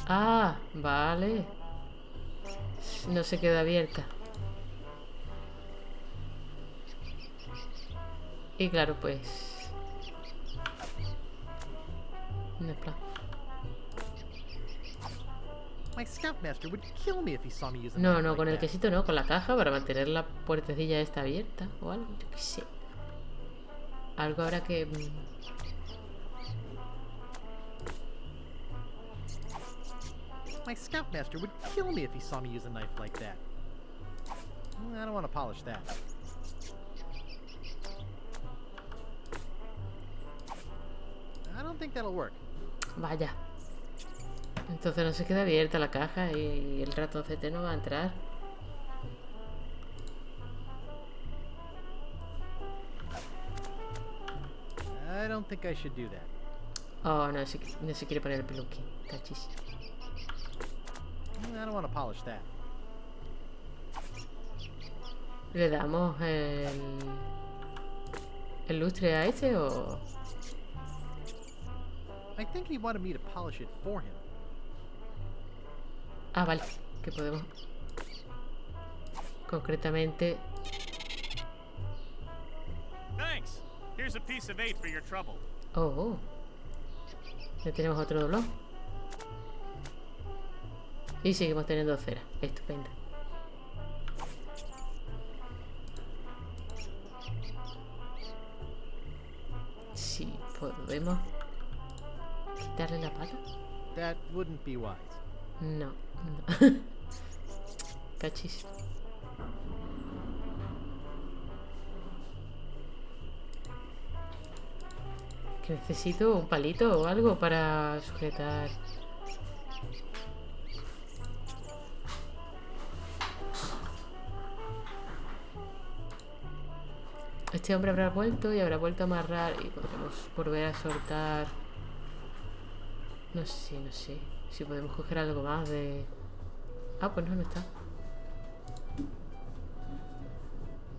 Ah, vale. No se queda abierta. Y claro, pues... No es plan.
My scoutmaster would kill me if he saw me use a
No,
knife
no,
like
con el
that.
quesito no, con la caja para mantener la puertecilla esta abierta o algo, yo qué sé. Algo habrá que...
My scoutmaster would kill me if he saw me use a knife like that. I don't want to polish that. I don't think that'll work.
Vaya. Entonces no se queda abierta la caja y el ratoncete no va a entrar.
I don't think I should do that.
Oh, no se quiere poner el peluquín. Cachis.
I don't want to polish that.
¿Le damos el lustre a este o...?
I think he wanted me to polish it for him.
Ah, vale. Que podemos... Concretamente...
Thanks. Here's a piece of 8 for your trouble.
Oh. Ya tenemos otro doblón. Y seguimos teniendo cera. Estupendo. Sí, podemos quitarle la pata.
That wouldn't be wise.
No, no. Cachis. Que necesito un palito o algo para sujetar. Este hombre habrá vuelto y habrá vuelto a amarrar y podremos volver a soltar. No sé, no sé. Si podemos coger algo más de... Ah, pues no, no está.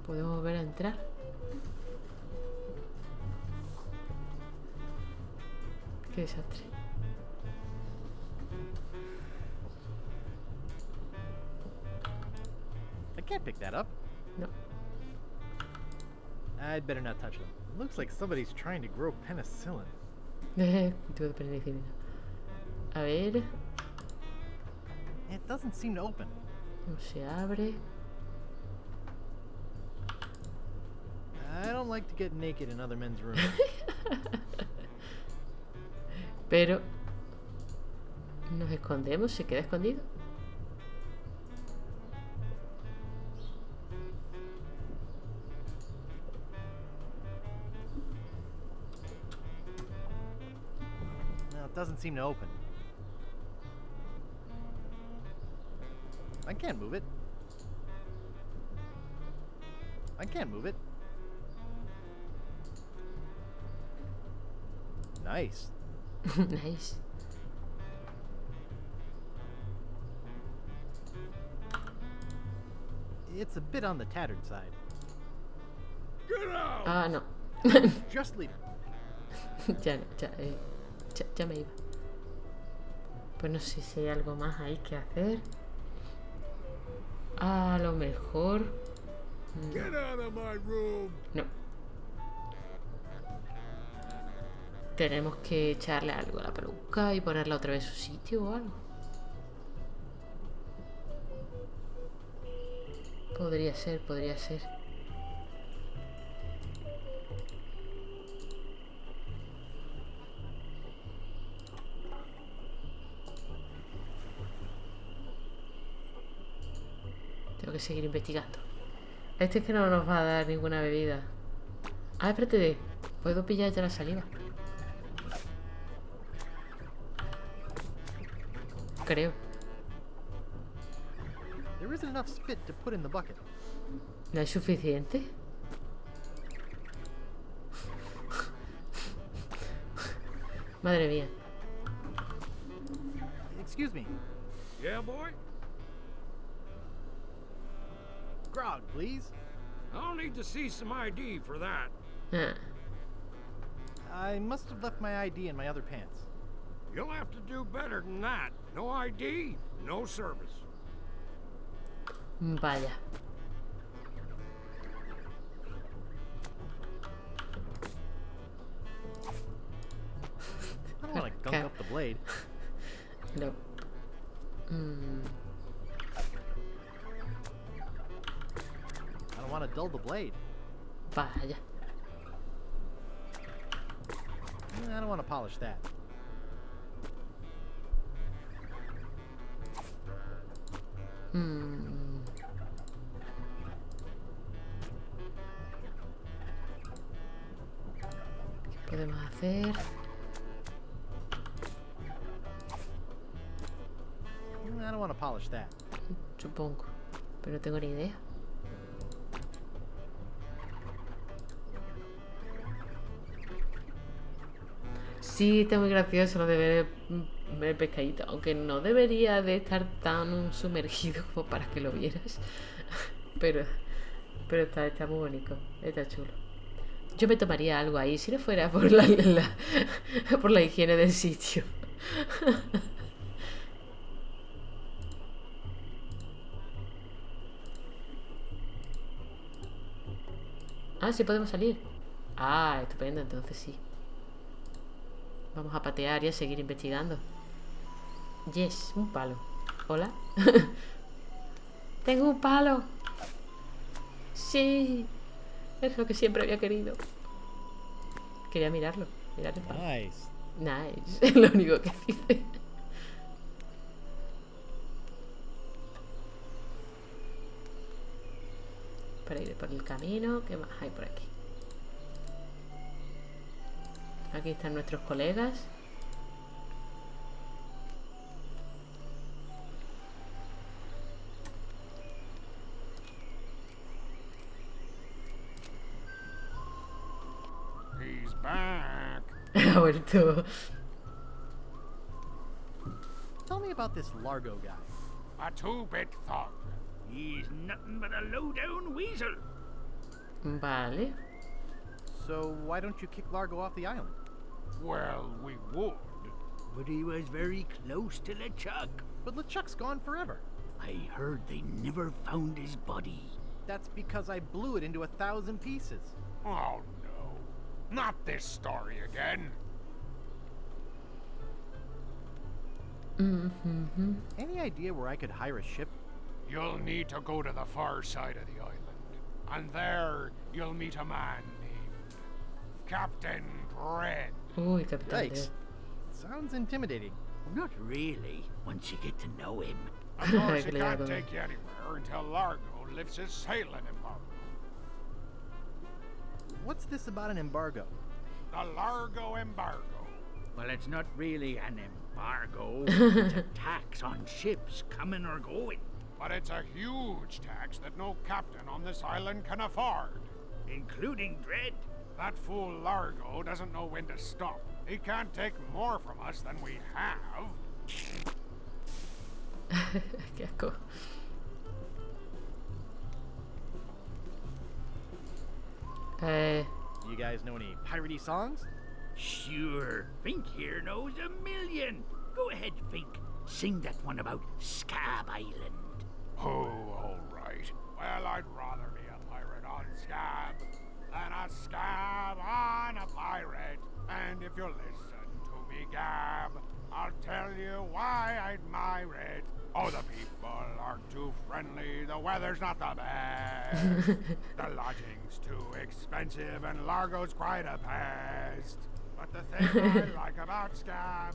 Podemos volver a entrar. Qué desastre.
I can't pick that up.
No.
I'd better not touch them. It looks like somebody's trying to grow penicillin.
Tuve de penicilina. A ver.
It doesn't seem to open.
No se abre.
I don't like to get naked in other men's rooms.
Pero nos escondemos, se queda escondido.
No, it doesn't seem to open. I can't move it. I can't move it. Nice.
Nice.
It's a bit on the tattered side.
Get out!
Ah, no.
Just leave it.
Ya no, ya me iba. Pues no sé si hay algo más ahí que hacer. A lo mejor.
Get out of my room!
No. Tenemos que echarle algo a la peluca y ponerla otra vez en su sitio o algo. Podría ser, podría ser. Tengo que seguir investigando. Este es que no nos va a dar ninguna bebida. Ah, espérate. Puedo pillar ya la saliva. Creo.
There isn't enough spit to put in the bucket.
¿No hay suficiente? Madre mía.
Excuse me.
Yeah, boy?
Grog, please.
I'll need to see some ID for that.
Ah.
I must have left my ID in my other pants.
You'll have to do better than that. No ID, no service.
Vaya.
I don't want to gunk up the blade.
No.
I don't want to dull the blade.
Vaya.
I don't want to polish that.
¿Qué podemos hacer?
I don't want to polish that.
Supongo. Pero no tengo ni idea. Sí, está muy gracioso lo de ver el pescadito. Aunque no debería de estar tan sumergido como para que lo vieras. Pero está muy bonito. Está chulo. Yo me tomaría algo ahí si no fuera por por la higiene del sitio. Ah, sí podemos salir. Ah, estupendo, entonces sí. Vamos a patear y a seguir investigando. Yes, un palo. Hola. Tengo un palo. Sí. Es lo que siempre había querido. Quería mirarlo. Mirar el palo.
Nice.
Nice. Es lo único que dice. Para ir por el camino. ¿Qué más hay por aquí? Aquí están nuestros colegas. ha vuelto.
Tell me about this Largo guy.
A two-bit thug.
He's nothing but a low-down weasel.
Vale.
So why don't you kick Largo off the island?
Well, we would.
But he was very close to LeChuck.
But LeChuck's gone forever.
I heard they never found his body.
That's because I blew it into 1,000 pieces.
Oh no. Not this story again.
Any idea where I could hire a ship?
You'll need to go to the far side of the island. And there you'll meet a man named Captain Dread.
Uy, Capitán
Yikes.
Dread.
Sounds intimidating.
Not really, once you get to know him.
Of course,
Que
he
le
can't
hago.
take you anywhere until Largo lifts his sailing embargo.
What's this about an embargo?
The Largo embargo.
Well, it's not really an embargo. It's a tax on ships coming or going,
But it's a huge tax that no captain on this island can afford.
including Dread.
That fool Largo doesn't know when to stop. He can't take more from us than we have.
Qué asco.
You guys know any piratey songs?
Sure, Fink here knows a million. Go ahead, Fink. Sing that one about Scab Island.
Oh, all right. Well, I'd rather be a pirate on Scab than a scab on a pirate. And if you'll listen to me, Gab, I'll tell you why I admire it. Oh, the people aren't too friendly, the weather's not the best, the lodging's too expensive, and Largo's quite a pest. But the thing I like about Scab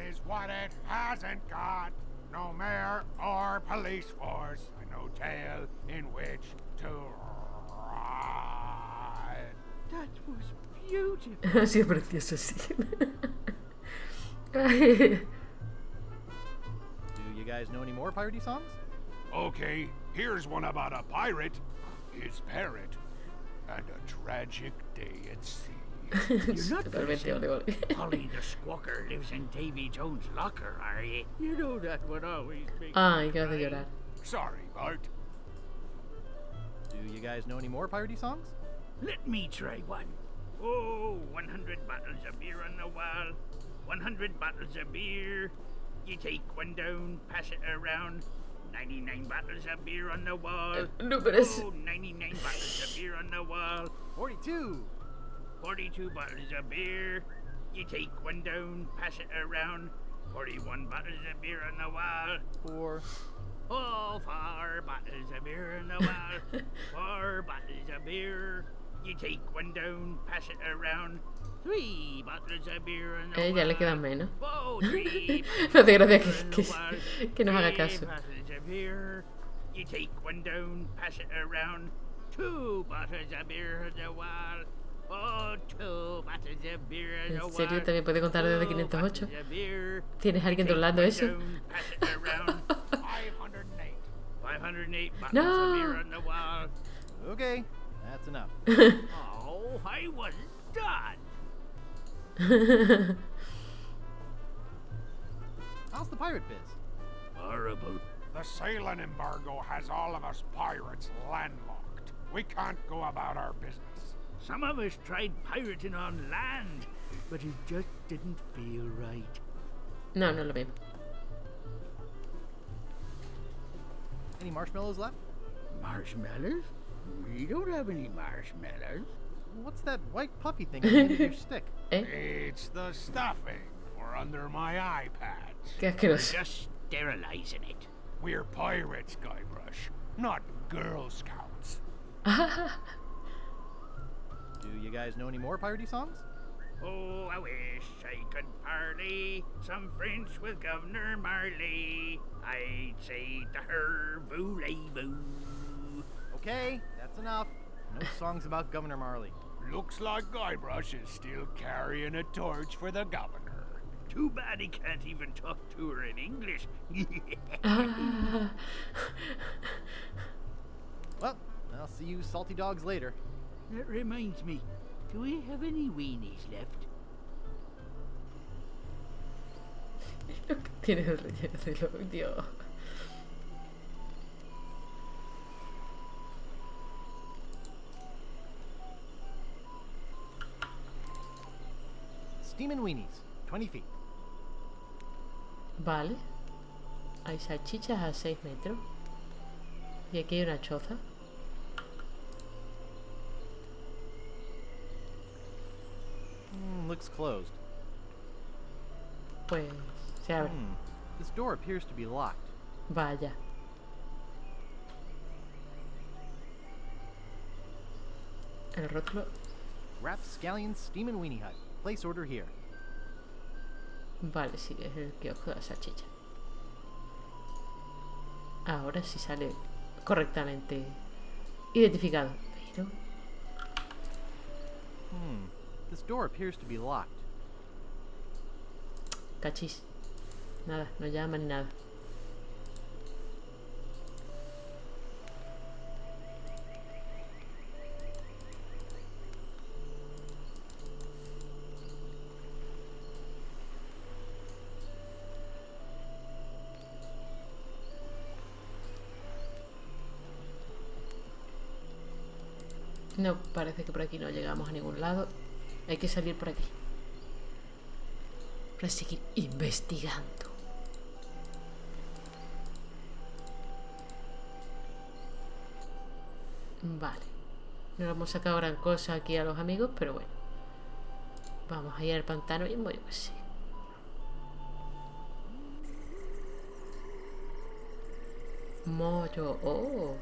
is what it hasn't got. No mayor or police force, and no jail in which to ride.
That was beautiful.
Ha sido precioso, sí.
Do you guys know any more piratey songs?
Okay, here's one about a pirate, his parrot, and a tragic day at sea.
You're not gonna
Totalmente,
say
vale, vale.
Polly the Squawker lives in Davy Jones' locker, are you? You know that one always makes
Ay,
me
que hace
cry.
llorar.
Sorry, Bart.
Do you guys know any more piratey songs?
Let me try one. Oh, 100 bottles of beer on the wall. 100 bottles of beer. You take one down, pass it around. 99 bottles of beer on the wall.
No, pero es...
Oh, 99 bottles of beer on the wall.
42.
42 bottles of beer. You take one down, pass it around. 41 bottles of beer on the wall.
4.
Oh, 4 bottles of beer on the wall. 4 bottles of beer. You take one down, pass it around. 3 bottles of beer on the wall.
Ya le quedan menos.
Oh, 3
Me hace gracia
bottles on the wall.
que nos haga
3
caso.
bottles of beer. You take one down, pass it around. 2 bottles of beer on the wall. Oh, 2 bottles of beer on the
¿En
wall.
serio también puede contar desde
2
508?
bottles of beer.
¿Tienes alguien
Take
doblando
one
eso?
down, pass it around.
508.
508 bottles
No.
of beer on the wall.
Okay, that's enough.
Oh, I wasn't done.
How's the pirate biz?
Horrible.
The sailing embargo has all of us pirates landlocked. We can't go about our business.
Some of us tried pirating on land, but it just didn't feel right.
No, no es lo mismo.
Any marshmallows left?
Marshmallows? We don't have any marshmallows.
What's that white puffy thing at the end of your stick?
¿Eh?
It's the stuffing for under my eye patch.
Qué
We're
asqueroso.
just sterilizing it.
We're pirates, Guybrush, not Girl Scouts.
Do you guys know any more piratey songs?
Oh, I wish I could parley some French with Governor Marley. I'd say to her, voulez-vous.
Okay, that's enough. No songs about Governor Marley.
Looks like Guybrush is still carrying a torch for the governor.
Too bad he can't even talk to her in English.
Well, I'll see you salty dogs later.
That reminds me, do we have any weenies left?
Lo que tiene el relleno de lo... Dios.
Steamin' weenies, 20 feet.
Vale. Hay salchichas a 6 metros. Y aquí hay una choza.
Looks closed.
Pues se abre.
This door appears to be locked.
Vaya. El rótulo.
Rapscallion Steamin' Weenie Hut. Place order here.
Vale, sí, es el kiosco de la salchicha. Ahora sí sale correctamente identificado. Pero...
This door appears to be locked.
Cachis. Nada, no llama ni nada. No, parece que por aquí no llegamos a ningún lado. Hay que salir por aquí. Para seguir investigando. Vale. No le hemos sacado gran cosa aquí a los amigos, pero bueno. Vamos a ir al pantano mismo, yo qué sé. Mayo. Oh.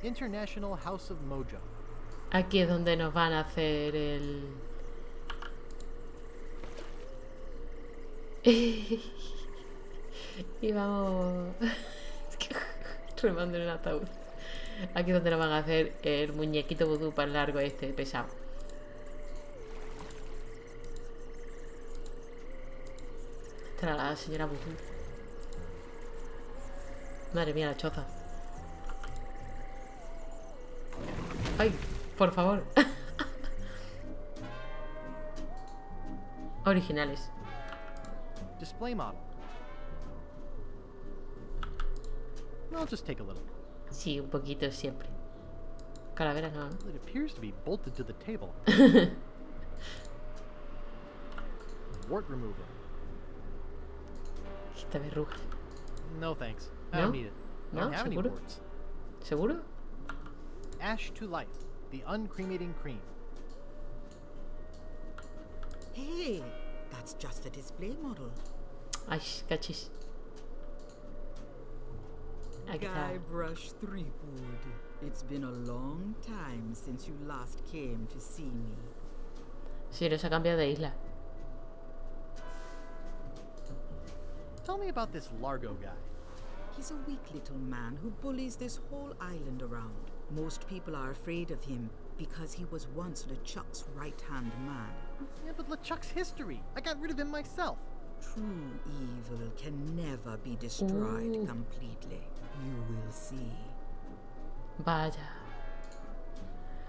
International House of Mojo.
Aquí es donde nos van a hacer el... y vamos... remando en el ataúd. Aquí es donde nos van a hacer el muñequito vudú para el largo este, pesado. Estará la señora vudú. Madre mía, la choza. Ay, por favor. Originales.
Display model. I'll just take a little.
Sí, un poquito siempre. Calaveras no, ¿no?
It appears to be bolted to the table. Wart remover.
Esta verruga.
No thanks. I
No?
don't need it. I
No,
don't have any
¿seguro?
warts.
¿Seguro?
Ash to life. The uncremating cream.
Hey, that's just a display model.
Ay, cachis. Aquí está.
Guybrush Threepwood. It's been a long time since you last came to see me.
Sí, no se ha cambiado de isla.
Tell me about this Largo guy.
He's a weak little man who bullies this whole island around. Most people are afraid of him because he was once LeChuck's right-hand man.
Yeah, but LeChuck's history. I got rid of him myself.
True evil can never be destroyed completely. You will see.
Vaya.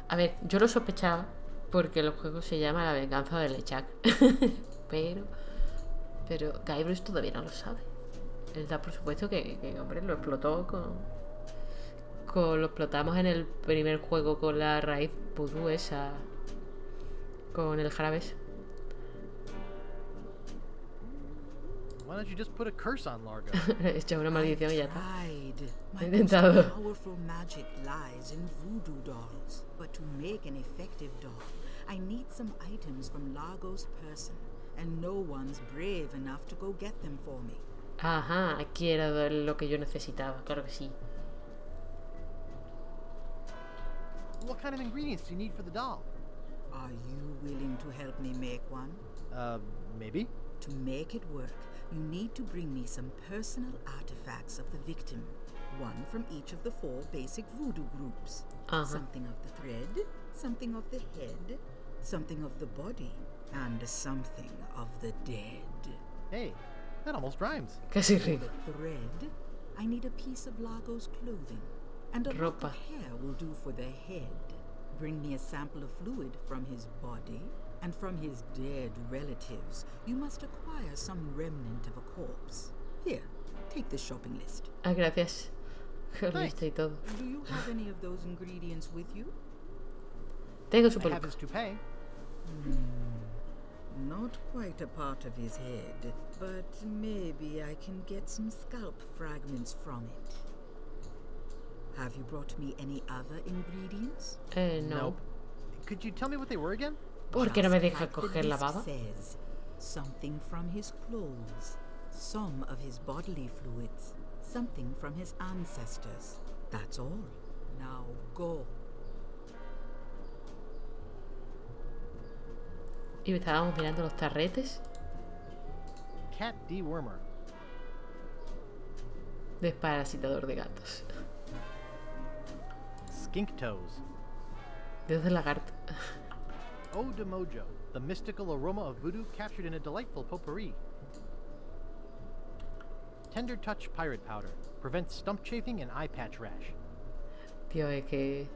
A ver, yo lo sospechaba porque el juego se llama La venganza de LeChuck. pero Guybrush todavía no lo sabe. Él da por supuesto que hombre, lo explotó lo explotamos en el primer juego con la raíz vudú esa, con el jarabe ese.
Why don't you just put a curse on Largo?
He hecho una maldición y ya está.
My
He intentado.
most powerful magic lies in voodoo dolls. But to make an effective doll, I need some items from Largo's person, and no one's brave enough to go get them for me.
Ajá, aquí era lo que yo necesitaba, claro que sí.
What kind of ingredients do you need for the doll?
Are you willing to help me make one?
Maybe.
To make it work, you need to bring me some personal artifacts of the victim. One from each of the 4 basic voodoo groups. Something of the thread, something of the head, something of the body, and something of the dead.
Hey, that almost rhymes.
Casi
For
rima.
the thread, I need a piece of Largo's clothing, and a lock
Ropa.
of hair will do for the head. Bring me a sample of fluid from his body, And from his dead relatives, you must acquire some remnant of a corpse. Here, take this shopping list.
Ah, gracias. Lista y todo.
Do you have any of those ingredients with you?
Tengo su
I have
peluca.
his toupee.
Not quite a part of his head, but maybe I can get some scalp fragments from it. Have you brought me any other ingredients?
No.
Nope. Could you tell me what they were again?
¿Por qué no me
Just
deja
like the
coger la
list
baba?
says, something from his clothes, some of his bodily fluids, something from his ancestors. That's all. Now go.
Y estábamos mirando los tarretes.
Cat dewormer.
Desparasitador de gatos.
Skink toes.
Dedos de lagarto.
Eau de Mojo, the mystical aroma of voodoo captured in a delightful potpourri. Tender Touch Pirate Powder. Prevents stump chafing and eye patch rash.
Tío, es que...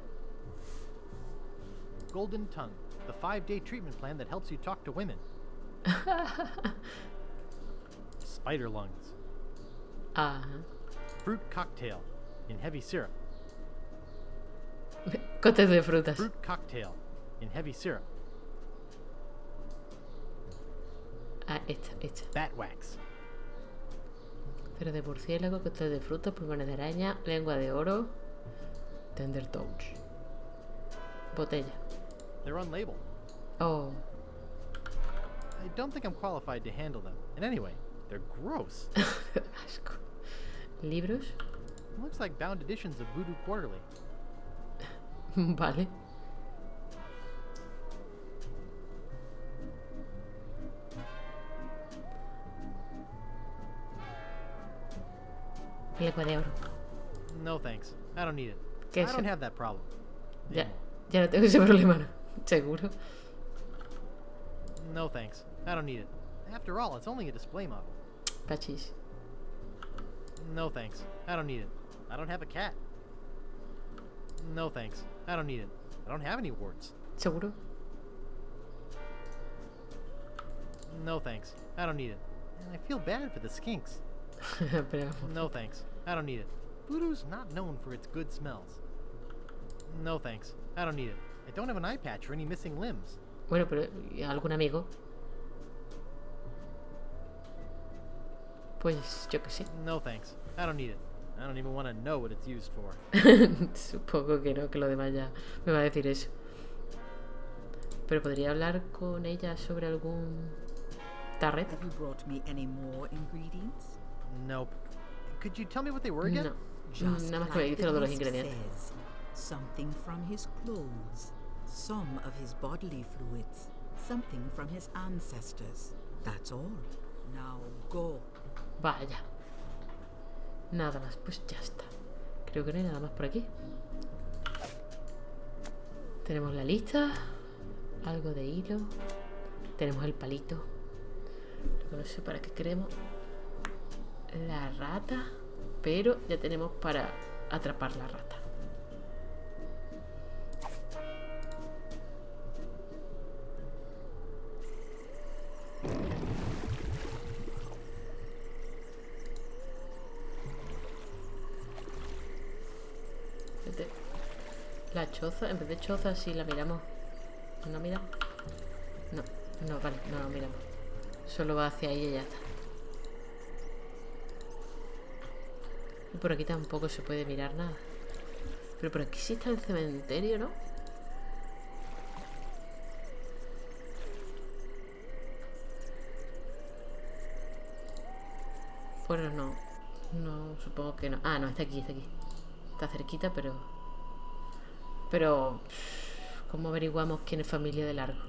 Golden Tongue, the 5-day treatment plan that helps you talk to women. Spider Lungs.
Ajá.
Fruit Cocktail, in heavy syrup.
Cotes de frutas.
Fruit Cocktail, in heavy syrup.
Ah, esta.
Bat Wax.
Cera de murciélago, cotes de frutas, pulmones de araña, lengua de oro, tender touch. Botella.
They're unlabeled.
Oh.
I don't think I'm qualified to handle them. And anyway, they're gross.
Asco. ¿Libros?
Looks like bound editions of Voodoo Quarterly.
Vale. Lengua de oro.
No thanks. I don't need it.
¿Qué
I
es
don't
eso?
have that problem.
Ya,
anymore.
ya no tengo ese problema, ¿no? Seguro.
No thanks. I don't need it. After all, it's only a display model.
Pachis.
No thanks. I don't need it. I don't have a cat. No thanks. I don't need it. I don't have any warts.
¿Seguro?
No thanks. I don't need it. And I feel bad for the skinks.
Pero...
No thanks. I don't need it. Voodoo's not known for its good smells. No thanks. I don't need it. I don't have an eye patch or any missing limbs.
Bueno, pero ¿y algún amigo? Pues yo qué sé.
No thanks. I don't need it. I don't even want to know what it's used for.
Supongo que no, que lo demás ya me va a decir eso. Pero podría hablar con ella sobre algún tarrete.
Have you brought me any more ingredients?
Nope. Could you tell me what they were again?
No.
Just
Nada más que me
like
dice
the
lo de los
list
ingredientes.
says, something from his clothes, some of his bodily fluids, something from his ancestors. That's all. Now go.
Vaya. Nada más, pues ya está. Creo que no hay nada más por aquí. Tenemos la lista. Algo de hilo. Tenemos el palito. Lo que no sé para qué queremos. La rata. Pero ya tenemos para atrapar la rata. La choza, en vez de choza, si la miramos. ¿No miramos? No, no, vale, no la miramos. Solo va hacia ahí y ya está. Y por aquí tampoco se puede mirar nada. Pero por aquí sí está el cementerio, ¿no? Bueno, no. No, supongo que no. Ah, no, está aquí, está aquí. Está cerquita, pero... Pero... ¿Cómo averiguamos quién es familia de Largo?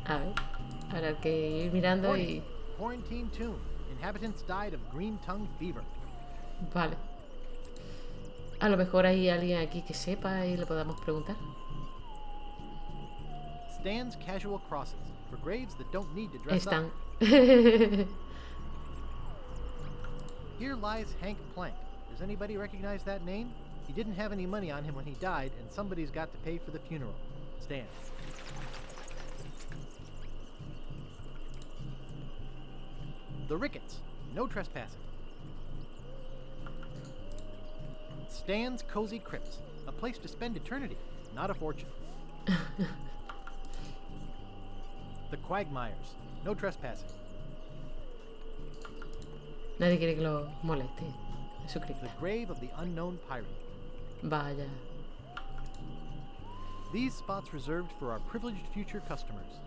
A ver, ahora hay que ir mirando y...
Quarantine Tomb. Inhabitants died of green tongue fever.
Vale. A lo mejor hay alguien aquí que sepa y le podamos preguntar.
Stands casual crosses for graves that don't need to dress
Están.
up. Here lies Hank Plank. Does anybody recognize that name? He didn't have any money on him when he died, and somebody's got to pay for the funeral. Stand. The Ricketts. No trespassing. Stan's Cozy Crypts. A place to spend eternity, not a fortune. The Quagmires. No trespassing.
Nadie quiere que lo moleste. Es su
The
cripta.
Grave of the Unknown Pirate.
Vaya.
These spots reserved for our privileged future customers.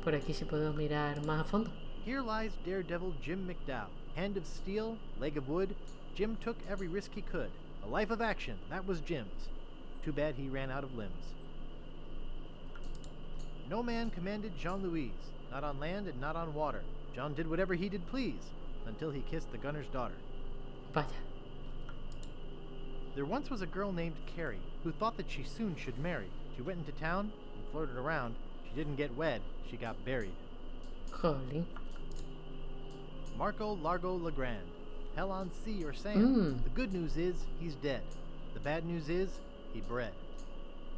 Por aquí sí podemos mirar más a fondo.
Here lies Daredevil Jim McDowell. Hand of steel, leg of wood. Jim took every risk he could. A life of action, that was Jim's. Too bad he ran out of limbs. No man commanded Jean-Louis, not on land and not on water. John did whatever he did please, until he kissed the gunner's daughter.
Vaya.
There once was a girl named Carrie, who thought that she soon should marry. She went into town and flirted around. She didn't get wed, she got buried.
Jolín.
Marco Largo Legrand. Hell on sea or sand. The good news is, he's dead. The bad news is, he bred.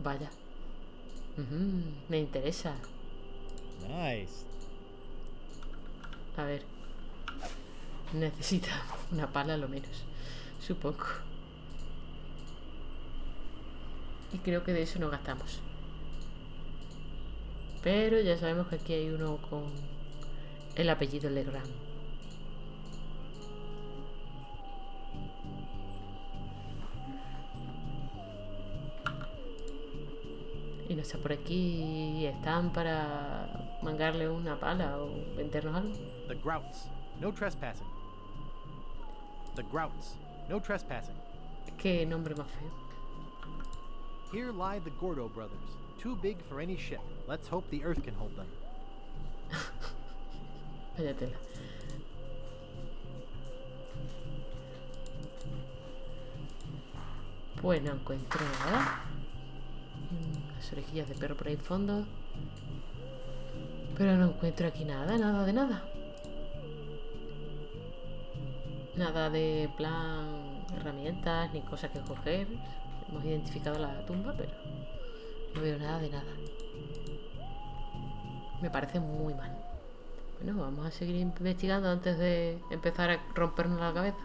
Vaya. Me interesa.
Nice.
A ver. Necesita una pala a lo menos. Supongo. Y creo que de eso no gastamos. Pero ya sabemos que aquí hay uno con el apellido Legrand. Y no sé, por aquí están para mangarle una pala o vendernos algo.
The Grouts. No trespassing. The Grouts. No trespassing.
Qué nombre más feo.
Here lie the Gordo brothers. Too big for any ship. Let's hope the Earth can hold them.
Vaya tela. Pues no encuentro nada. Las orejillas de perro por ahí en fondo. Pero no encuentro aquí nada, nada de nada. Nada de plan herramientas ni cosas que coger. Hemos identificado la tumba, pero no veo nada de nada. Me parece muy mal. Bueno, vamos a seguir investigando antes de empezar a rompernos la cabeza.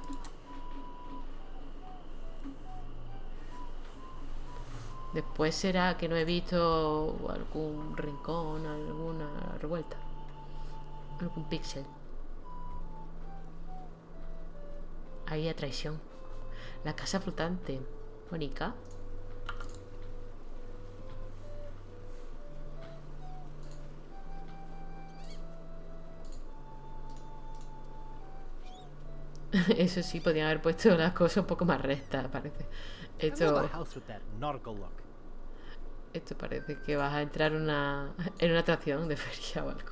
Después será que no he visto algún rincón, alguna revuelta, algún píxel. Ahí a traición. La casa flotante. Mónica. Eso sí, podían haber puesto las cosas un poco más rectas, parece. Esto parece que vas a entrar en una atracción de feria o algo.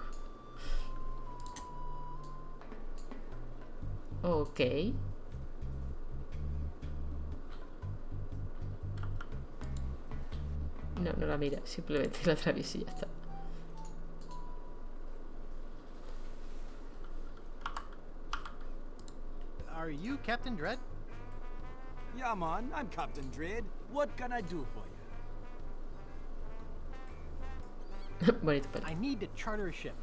Ok. No la mira, simplemente la atraviesa y ya está.
Are you Captain Dread?
Yeah, man, I'm Captain Dread. What can I do for you?
Bonito pelo.
I need to charter a ship.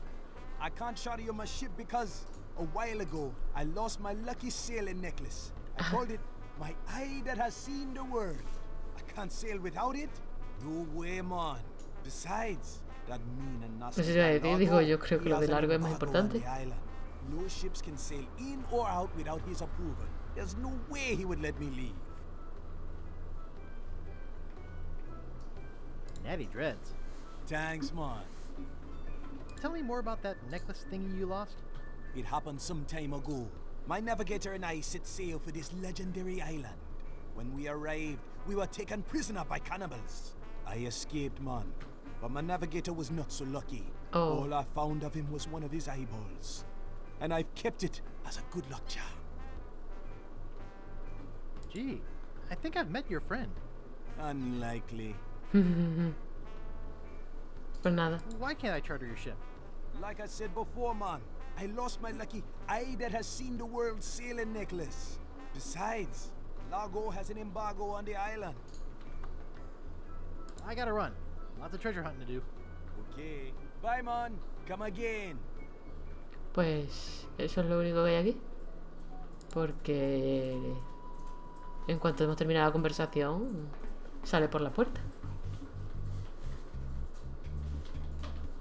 I can't charter you my ship because a while ago I lost my lucky sailing necklace. I called it my eye that has seen the world. I can't sail without it. No way, man. Besides, that mean and nasty.
No sé si va a decir, digo, yo creo que lo de largo es más importante.
No ships can sail in or out without his approval. There's no way he would let me leave.
Natty dreads.
Thanks, man.
Tell me more about that necklace thingy you lost.
It happened some time ago. My navigator and I set sail for this legendary island. When we arrived, we were taken prisoner by cannibals. I escaped, man. But my navigator was not so lucky.
Oh.
All I found of him was one of his eyeballs. And I've kept it as a good luck charm.
Gee, I think I've met your friend.
Unlikely.
Pues nada.
Why can't I charter your ship?
Like I said before, man, I lost my lucky eye that has seen the world sailing necklace. Besides, Largo has an embargo on the island.
I gotta run. Lots of treasure hunting to do.
Okay. Bye, man. Come again.
Pues eso es lo único que hay aquí. Porque en cuanto hemos terminado la conversación, sale por la puerta.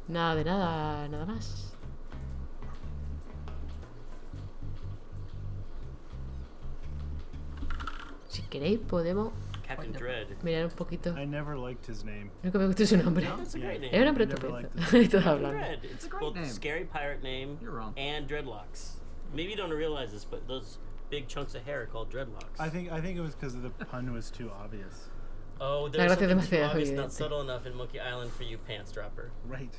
Nada de nada, nada más. Si queréis podemos mirar un poquito.
I never liked his name.
Nunca me gustó su nombre.
No, it's a great name.
Es un nombre estupendo. Todos hablando.
It's both a scary pirate name and dreadlocks. Maybe you don't realize this, but those big chunks of hair are called dreadlocks.
I think it was because the pun was too obvious.
Oh, there's something too obvious, not subtle enough in Monkey Island for you, pants dropper.
Right.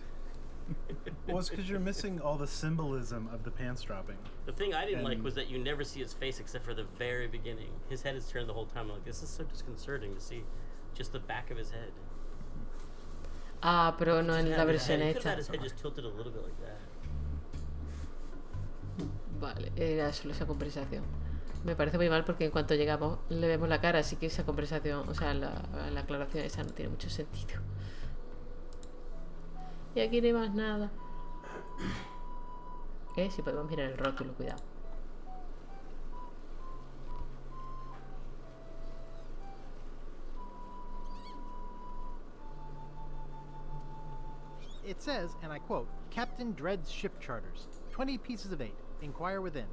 Well, it's because you're missing all the symbolism of the pants dropping.
The thing I didn't like was that you never see his face except for the very beginning. His head is turned the whole time. I'm like, this is so disconcerting to see just the back of his head.
Ah, pero no en la versión
esta. He could have had
esta.
his head just tilted a little bit like that.
Vale, era solo esa conversación. Me parece muy mal porque en cuanto llegamos le vemos la cara, así que esa conversación, o sea, la aclaración esa no tiene mucho sentido. Y aquí no hay más nada. Si podemos mirar el rótulo, cuidado.
It says, and I quote, Captain Dread's ship charters. 20 pieces of 8. Inquire within.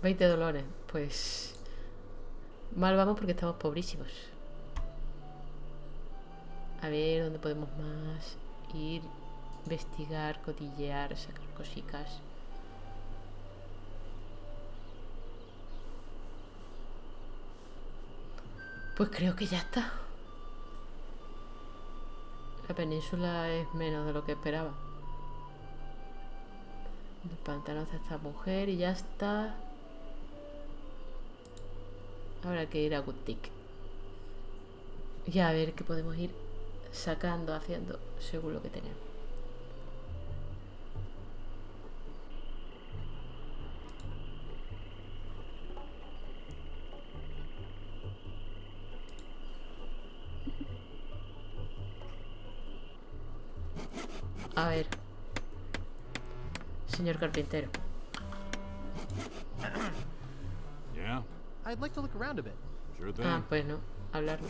$20. Pues mal vamos porque estamos pobrísimos. A ver dónde podemos más ir, investigar, cotillear, sacar cositas. Pues creo que ya está. La península es menos de lo que esperaba. El pantano de esta mujer y ya está. Ahora hay que ir a Gutik. Y a ver qué podemos ir sacando, haciendo según lo que tenemos. A ver, señor carpintero.
Yeah?
I'd like to look around a bit.
Sure thing.
Ah, pues no, hablarlo.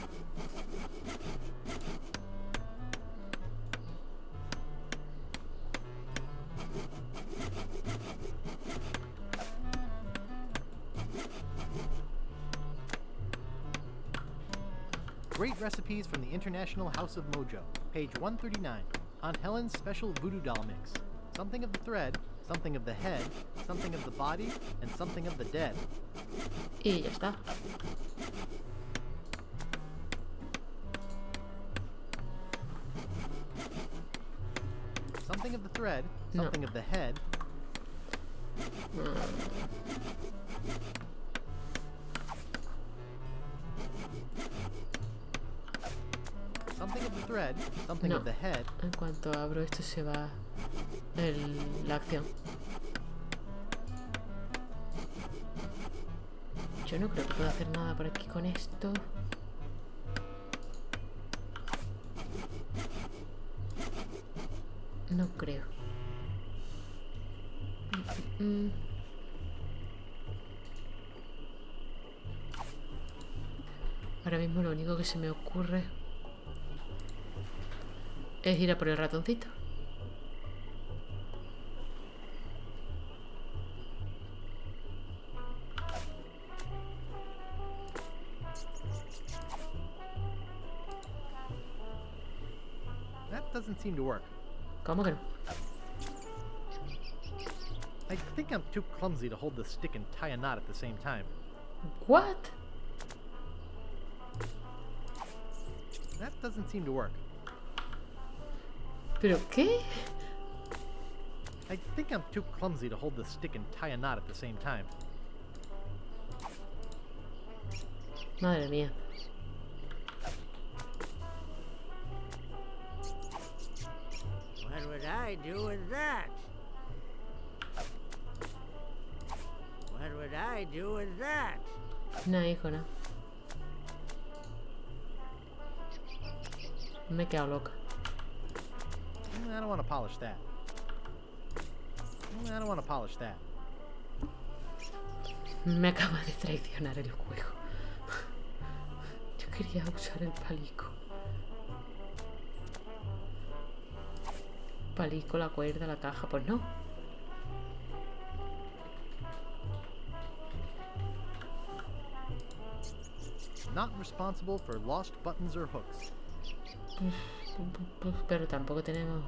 Great recipes from the International House of Mojo, page 139. Aunt Helen's special voodoo doll mix. Something of the thread, something of the head, something of the body, and something of the dead.
Y ya está.
Something of the thread, something of the head. Something of the thread, something of the head.
En cuanto abro esto se va la acción. Yo no creo que pueda hacer nada por aquí con esto. No creo. Ahora mismo lo único que se me ocurre es ir a por el ratoncito.
That doesn't seem to work.
¿Cómo que no?
I think I'm too clumsy to hold the stick and tie a knot at the same time.
What?
That doesn't seem to work.
¿Pero qué?
I think I'm too clumsy to hold the stick and tie a knot at the same time.
Madre mía.
would I do with that? What would I do with that?
No, hijo, no. Me he quedado loca.
I don't want to polish that. I don't want to polish that.
Me acaba de traicionar el juego. Yo quería usar el palico. Palico, la cuerda, la caja, pues no.
Not responsible for lost buttons or hooks.
Pero tampoco tenemos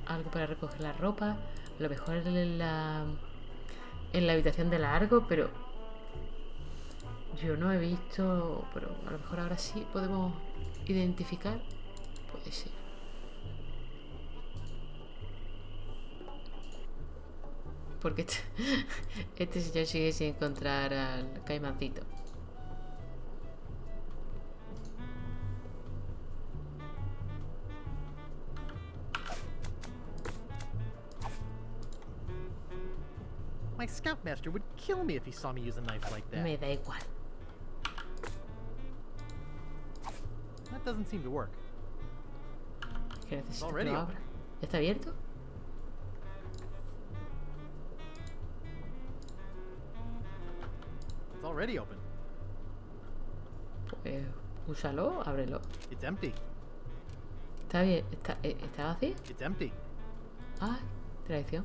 algo para recoger la ropa. Lo mejor es en la habitación de largo, pero yo no he visto. Pero a lo mejor ahora sí podemos identificar. Puede ser. Porque este señor sigue sin encontrar al caimancito.
My scoutmaster would kill me if he saw me use a knife like that.
Me da igual.
That doesn't seem to work.
¿Qué necesito que lo abra? ¿Ya está abierto?
It's already open.
Pues úsalo, ábrelo.
It's empty.
Está bien, está vacío.
It's empty.
Ah, traición.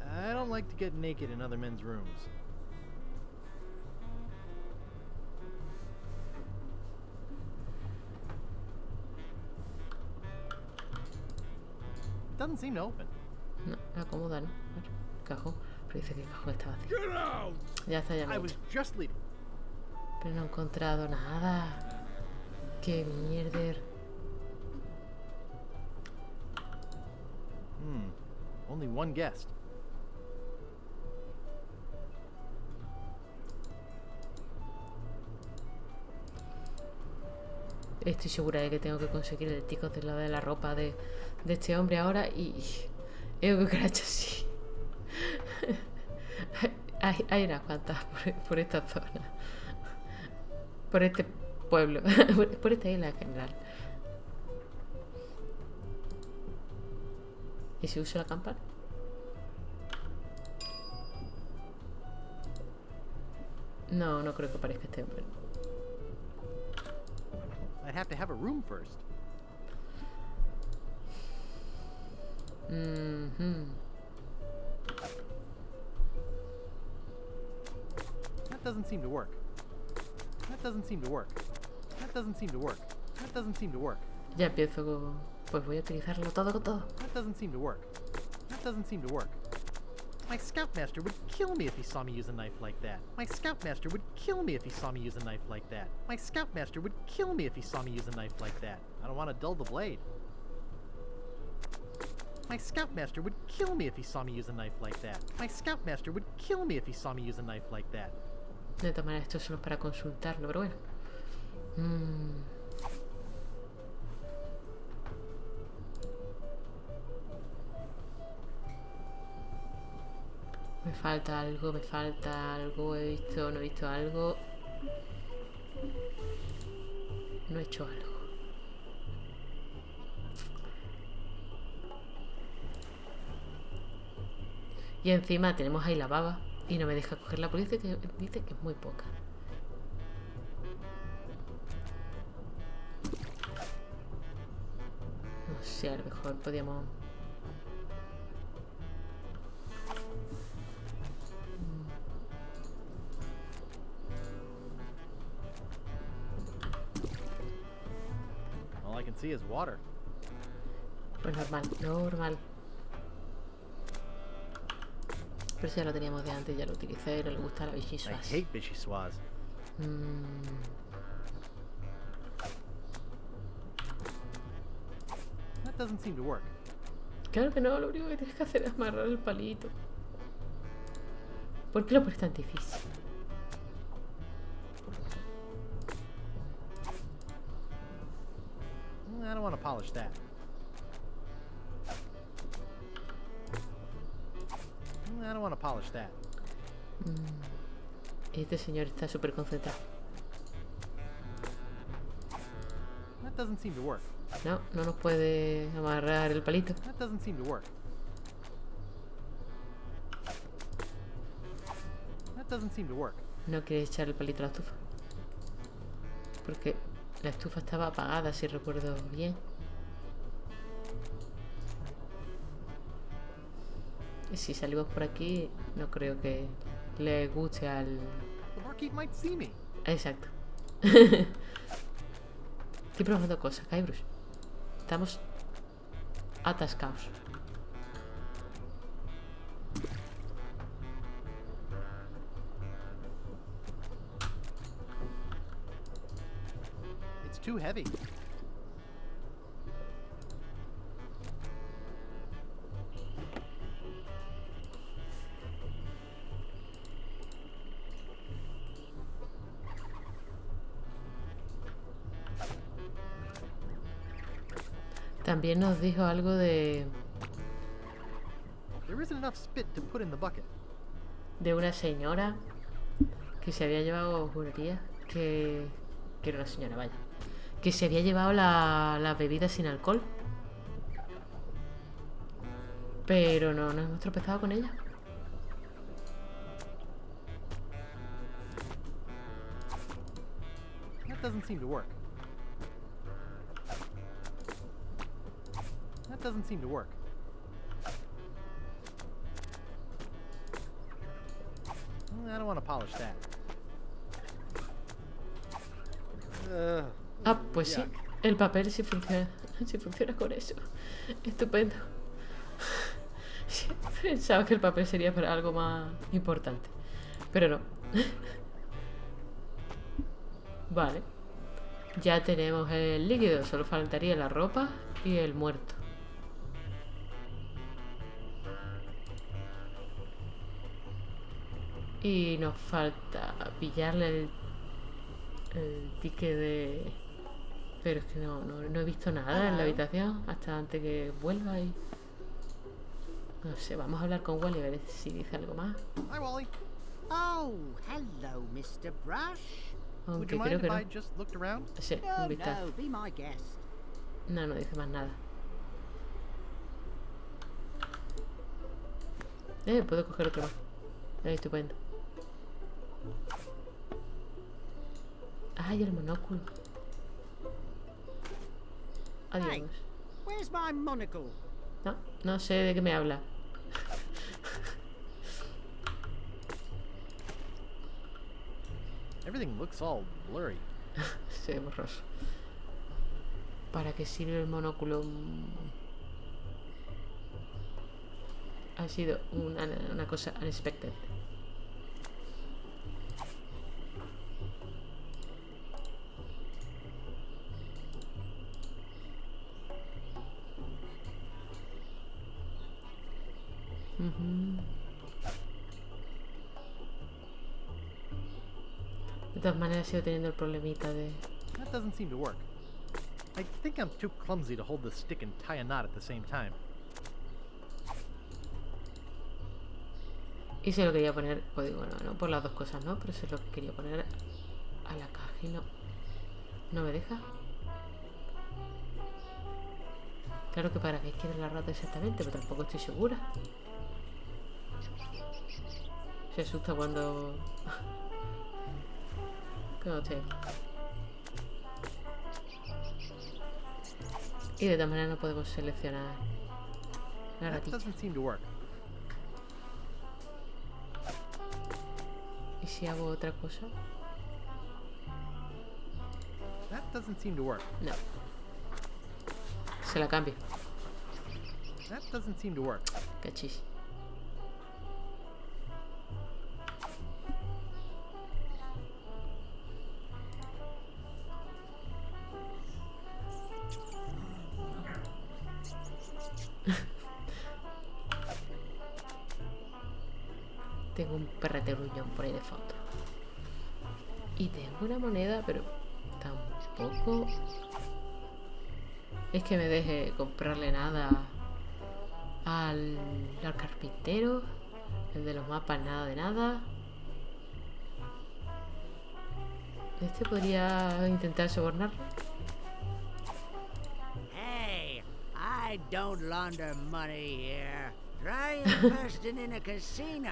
I don't like to get naked in other men's rooms. It doesn't seem to open.
No, la acomoda, ¿no? Cajón. Pero dice que el cajón está vacío. Ya está, ya lo he hecho. Pero no he encontrado nada. Qué mierder.
Only one guest.
Estoy segura de que tengo que conseguir el tico de la ropa de este hombre ahora y que cracha así. Hay unas cuantas por esta zona. Por este pueblo. Por esta isla en general. ¿Y si uso la campana? No, no creo que parezca este hombre.
I'd have to have a room first. That doesn't seem to work. That doesn't seem to work. That doesn't seem to work. That doesn't seem to work.
Ya empiezo con... Pues voy a utilizarlo todo con todo.
That doesn't seem to work. That doesn't seem to work. My scoutmaster would kill me if he saw me use a knife like that. My scoutmaster would kill me if he saw me use a knife like that. My scoutmaster would kill me if he saw me use a knife like that. I don't want to dull the blade. My scoutmaster would kill me if he saw me use a knife like that. My scoutmaster would kill me if he saw me use a knife like that.
De todas maneras, esto solo es para consultarlo, pero bueno. Me falta algo, he visto, no he visto algo. No he hecho algo. Y encima tenemos ahí la baba y no me deja cogerla porque dice que es muy poca. No sé, a lo mejor podíamos...
All I can see is water.
Pues normal. Pero si ya lo teníamos de antes, ya lo utilicé, no le gusta la
I
bichisuas.
hate bichyssoise. That doesn't seem to work.
Claro que no, lo único que tienes que hacer es amarrar el palito. ¿Por qué lo pones tan difícil?
I don't want to polish that. I don't want to polish that.
Este señor está súper concentrado.
That doesn't seem to work.
No, no nos puede amarrar el palito.
That doesn't seem to work. That doesn't seem to work.
No quiere echar el palito a la estufa. Porque la estufa estaba apagada, si recuerdo bien. Y si salimos por aquí, no creo que le guste al...
The barkeep might see me.
Exacto. Estoy probando cosas, Guybrush. Estamos atascados.
It's too heavy.
También nos dijo algo de
There isn't enough spit to put in the bucket.
una señora que se había llevado, juraría que era una señora, vaya, que se había llevado la bebida sin alcohol, pero no nos hemos tropezado con ella.
That doesn't seem to work. That doesn't seem to work. I don't want to polish that.
Pues sí, el papel sí funciona. Sí funciona con eso. Estupendo. Sí, pensaba que el papel sería para algo más importante, pero no. Vale. Ya tenemos el líquido, solo faltaría la ropa y el muerto. Y nos falta pillarle el ticket de... Pero es que no he visto nada en la habitación hasta antes que vuelva y... No sé, vamos a hablar con Wally a ver si dice algo más.
Hi, Wally.
Oh, hello, Mr. Brush.
Would
Aunque
you
creo
mind
que
if
no.
I just looked around?
Sí, un
No,
vistazo.
no, be my guest.
No dice más nada. Puedo coger otro más. Estupendo. Ay, el monóculo. Adiós.
Hey, where's my monocle?
No sé de qué me habla.
Everything looks all blurry.
Se ve borroso. ¿Para qué sirve el monóculo? Ha sido una cosa unexpected. De todas maneras sigo teniendo el problemita de...
That doesn't seem to work. I think I'm too clumsy to hold the stick and tie a knot at the same time.
Y se lo quería poner, pues digo, no por las dos cosas, ¿no? Pero se lo quería poner a la caja y no me deja. Claro que para qué quiere la rata exactamente, pero tampoco estoy segura. Se asusta cuando te... Y de todas maneras no podemos seleccionar la
That
ratita.
doesn't seem to work.
¿Y si hago otra cosa?
That doesn't seem to work.
No. Se la cambio.
That doesn't seem to work.
Cachis. Tengo un perrete gruñón por ahí de fondo. Y tengo una moneda, pero tampoco es que me deje comprarle nada al carpintero. El de los mapas, nada de nada. Este podría intentar sobornarlo.
Hey, I don't launder money here. Try investing in a casino.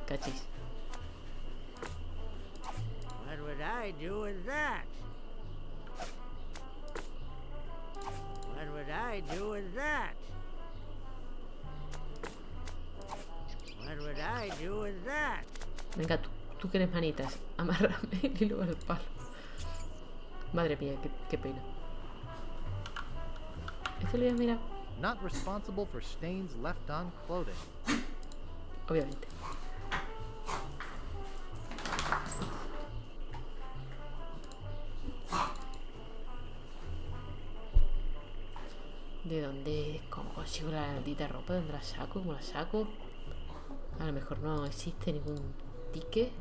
Cachis.
What would I do with that? What would I do with that? What would I do with that?
Venga, tú que eres manitas, amárrame el hilo al palo. Madre mía, qué pena. Esto lo voy a mirar.
Not responsible for stains left on clothing.
Obviamente. ¿De dónde? ¿Cómo consigo la maldita ropa? ¿Dónde la saco? ¿Cómo la saco? A lo mejor no existe ningún ticket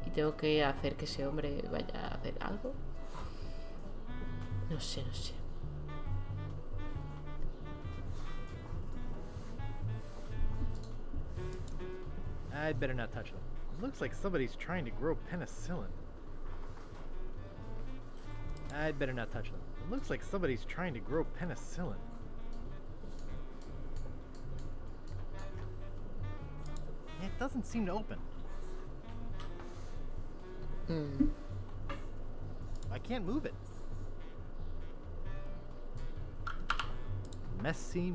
y tengo que hacer que ese hombre vaya a hacer algo. No sé.
I'd better not touch them. It looks like somebody's trying to grow penicillin. I'd better not touch them. It looks like somebody's trying to grow penicillin. It doesn't seem to open. I can't move it. Messy.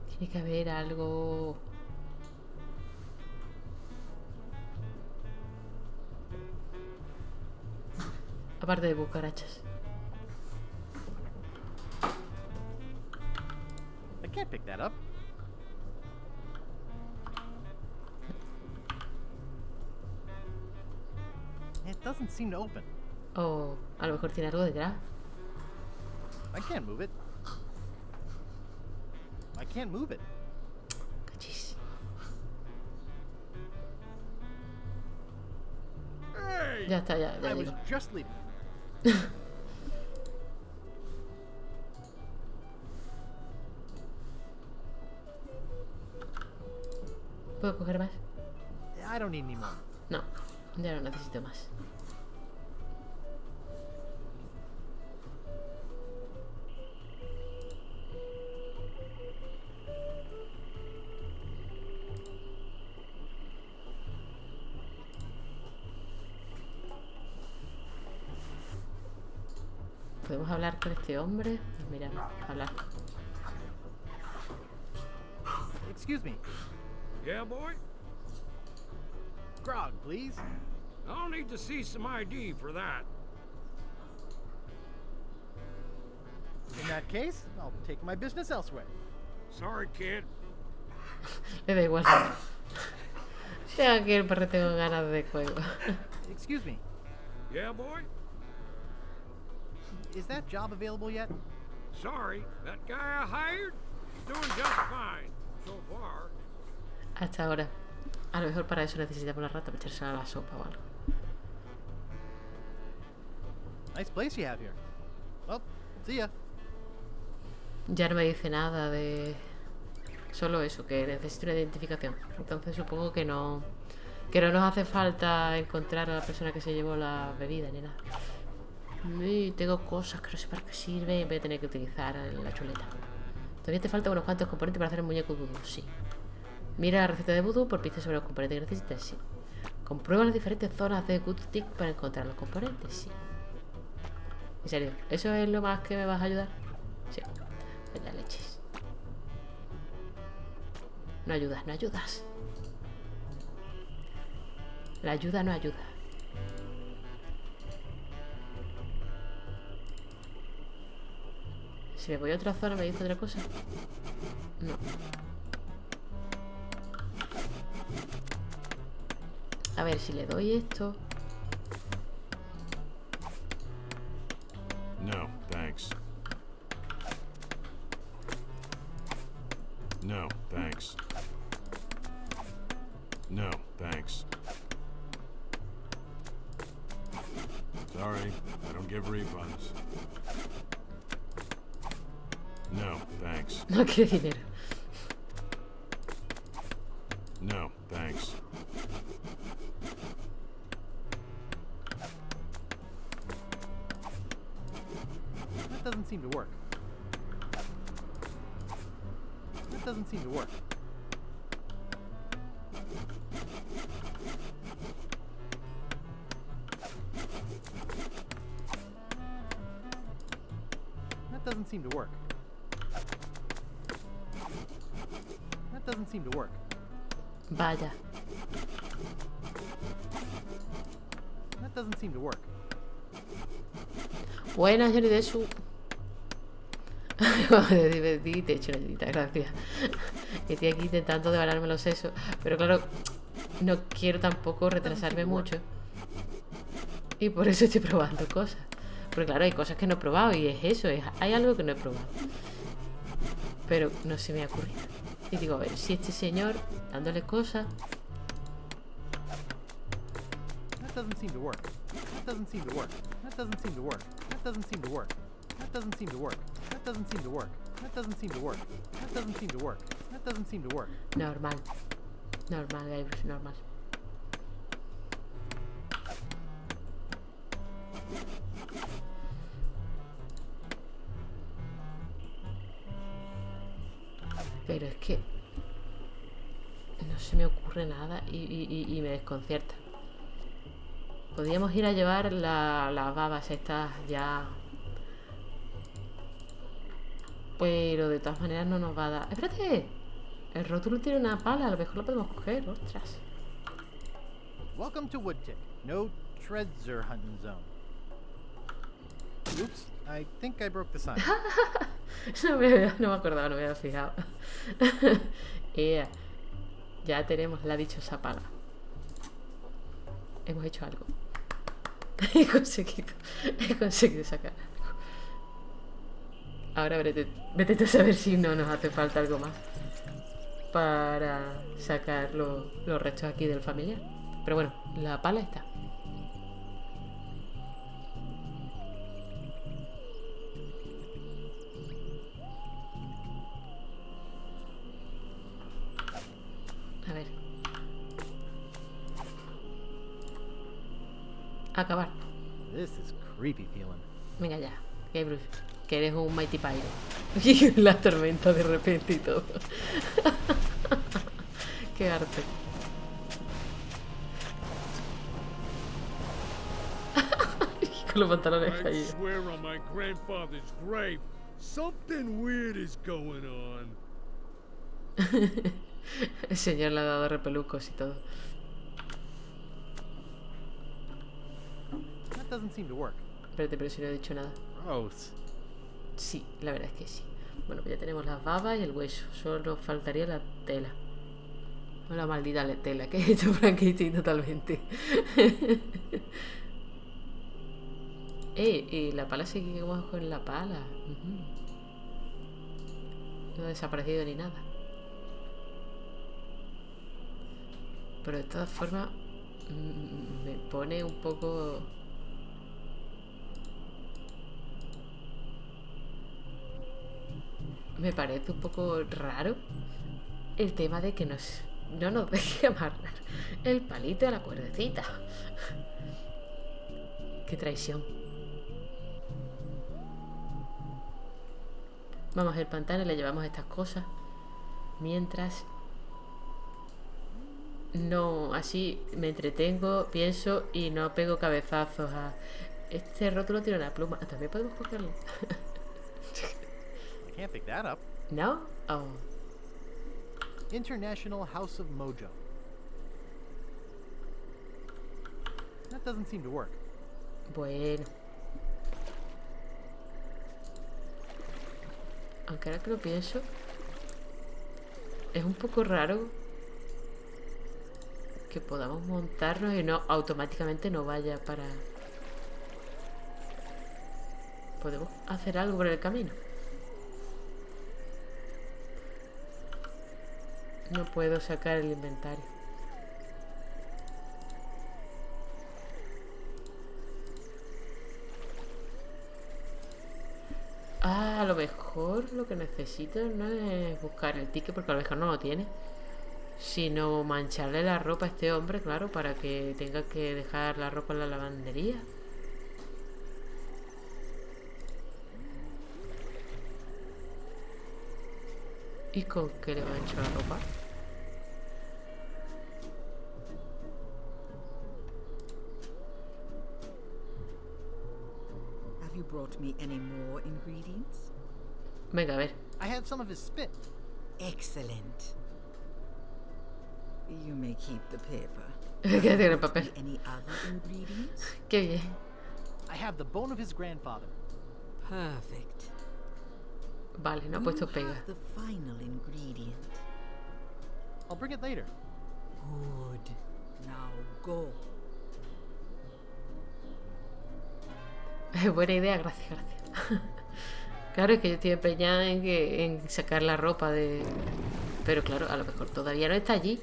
Tiene que haber algo. Aparte de cucarachas.
I can't pick that up. It doesn't seem to open.
O a lo mejor tiene algo detrás.
I can't move it.
Cachis.
Hey!
Ya está, ya
I was
digo.
just leaving.
¿Puedo coger más?
I don't need any more.
No, ya no necesito más. ¿Podemos hablar con este hombre? Mira, hablar.
Excuse me.
Yeah, boy?
Grog, please.
I'll need to see some ID for that.
In that case, I'll take my business elsewhere.
Sorry, kid.
Le da igual. Tengo aquí el perro, tengo ganas de juego.
Excuse me.
Yeah, boy?
Is that job available yet?
Sorry, that guy I hired is doing just fine so far.
Hasta ahora. A lo mejor para eso necesitamos una rata para echarse a la sopa o algo.
Nice place you have here. Well, see ya.
Ya no me dice nada de... Solo eso, que necesito una identificación. Entonces supongo que no nos hace falta encontrar a la persona que se llevó la bebida ni nada. Y tengo cosas que no sé para qué sirve. Voy a tener que utilizar la chuleta. Todavía te faltan unos cuantos componentes para hacer un muñeco vudú. Sí. Mira la receta de vudú por pistas sobre los componentes que necesitas. Sí. Comprueba las diferentes zonas de Good Stick para encontrar los componentes. Sí. En serio, ¿eso es lo más que me vas a ayudar? Sí. Vaya leches. No ayudas. La ayuda no ayuda. Si me voy a otra zona, ¿me dice otra cosa? No. A ver, si le doy esto...
No, thanks. No, thanks. No, thanks. Sorry, I don't give refunds. No, thanks.
No quiere dinero.
No, thanks.
That doesn't seem to work. That doesn't seem to work. That doesn't seem to work. That doesn't seem to work.
Vaya.
That doesn't seem to work.
Buenas, Johnny de su. Te he hecho una grita, gracias. Estoy aquí intentando devanarme los sesos, pero claro, no quiero tampoco retrasarme mucho. Y por eso estoy probando cosas. Porque claro, hay cosas que no he probado y es eso, hay algo que no he probado. Pero no se me ha ocurrido. Y digo, a ver, si este señor, dándole cosas...
That doesn't seem to work. That doesn't seem to work. That doesn't seem to work. That doesn't seem to work. That doesn't seem to work. That doesn't seem to work. That doesn't seem to work. That doesn't seem to work. That doesn't seem to work.
Normal. Normal, Guybrush, normal. Pero es que no se me ocurre nada y me desconcierta. Podríamos ir a llevar las babas estas ya. Pero de todas maneras no nos va a dar. ¡Espérate! El rótulo tiene una pala, a lo mejor lo podemos coger, ostras.
Welcome to Woodtick. No treasure hunting zone. Oops, I think I broke the sign.
no me acordaba, no me había fijado. Ya tenemos la dichosa pala. Hemos hecho algo. He conseguido sacar algo. Ahora vete a saber si no nos hace falta algo más para sacar los restos aquí del familiar. Pero bueno, la pala está. A ver. Acabar.
This is creepy feeling.
Venga ya, Guybrush, que eres un mighty pyro. Y la tormenta de repente y todo. Qué arte. Con los pantalones
I
caídos.
swear on my grandfather's grave, something weird is going on.
El señor le ha dado repelucos y todo.
That doesn't seem to work.
Espérate, pero si no he dicho nada.
Gross.
Sí, la verdad es que sí. Bueno, pues ya tenemos las babas y el hueso. Solo nos faltaría la tela. No, la maldita tela, que he hecho Frankenstein totalmente. Y la pala seguimos con la pala. No ha desaparecido ni nada. Pero de todas formas me pone un poco... Me parece un poco raro el tema de que no nos deje amarrar el palito a la cuerdecita. Qué traición. Vamos al pantano y le llevamos estas cosas. Mientras... No, así me entretengo, pienso y no pego cabezazos a... Este rótulo tiene una pluma. También podemos cogerlo.
I can't pick that up.
¿No? Oh.
International House of Mojo. That doesn't seem to work.
Bueno. Aunque ahora que lo pienso, es un poco raro que podamos montarnos y no automáticamente no vaya para... ¿Podemos hacer algo por el camino? No puedo sacar el inventario. Ah, a lo mejor lo que necesito no es buscar el ticket, porque a lo mejor no lo tiene, sino mancharle la ropa a este hombre, claro, para que tenga que dejar la ropa en la lavandería. ¿Y con qué le mancho la ropa?
Have you brought me any more ingredients?
Venga, a ver.
I have some of his spit.
Excellent. You may keep the paper.
Quédate con el papel.
Any other ingredients?
Qué bien.
I have the bone of his grandfather.
Perfect.
Vale, no ha puesto pega.
The final ingredient.
I'll bring it later.
Good. Now go.
Buena idea, gracias, gracias. Claro, es que yo estoy empeñada en sacar la ropa de... Pero claro, a lo mejor todavía no está allí.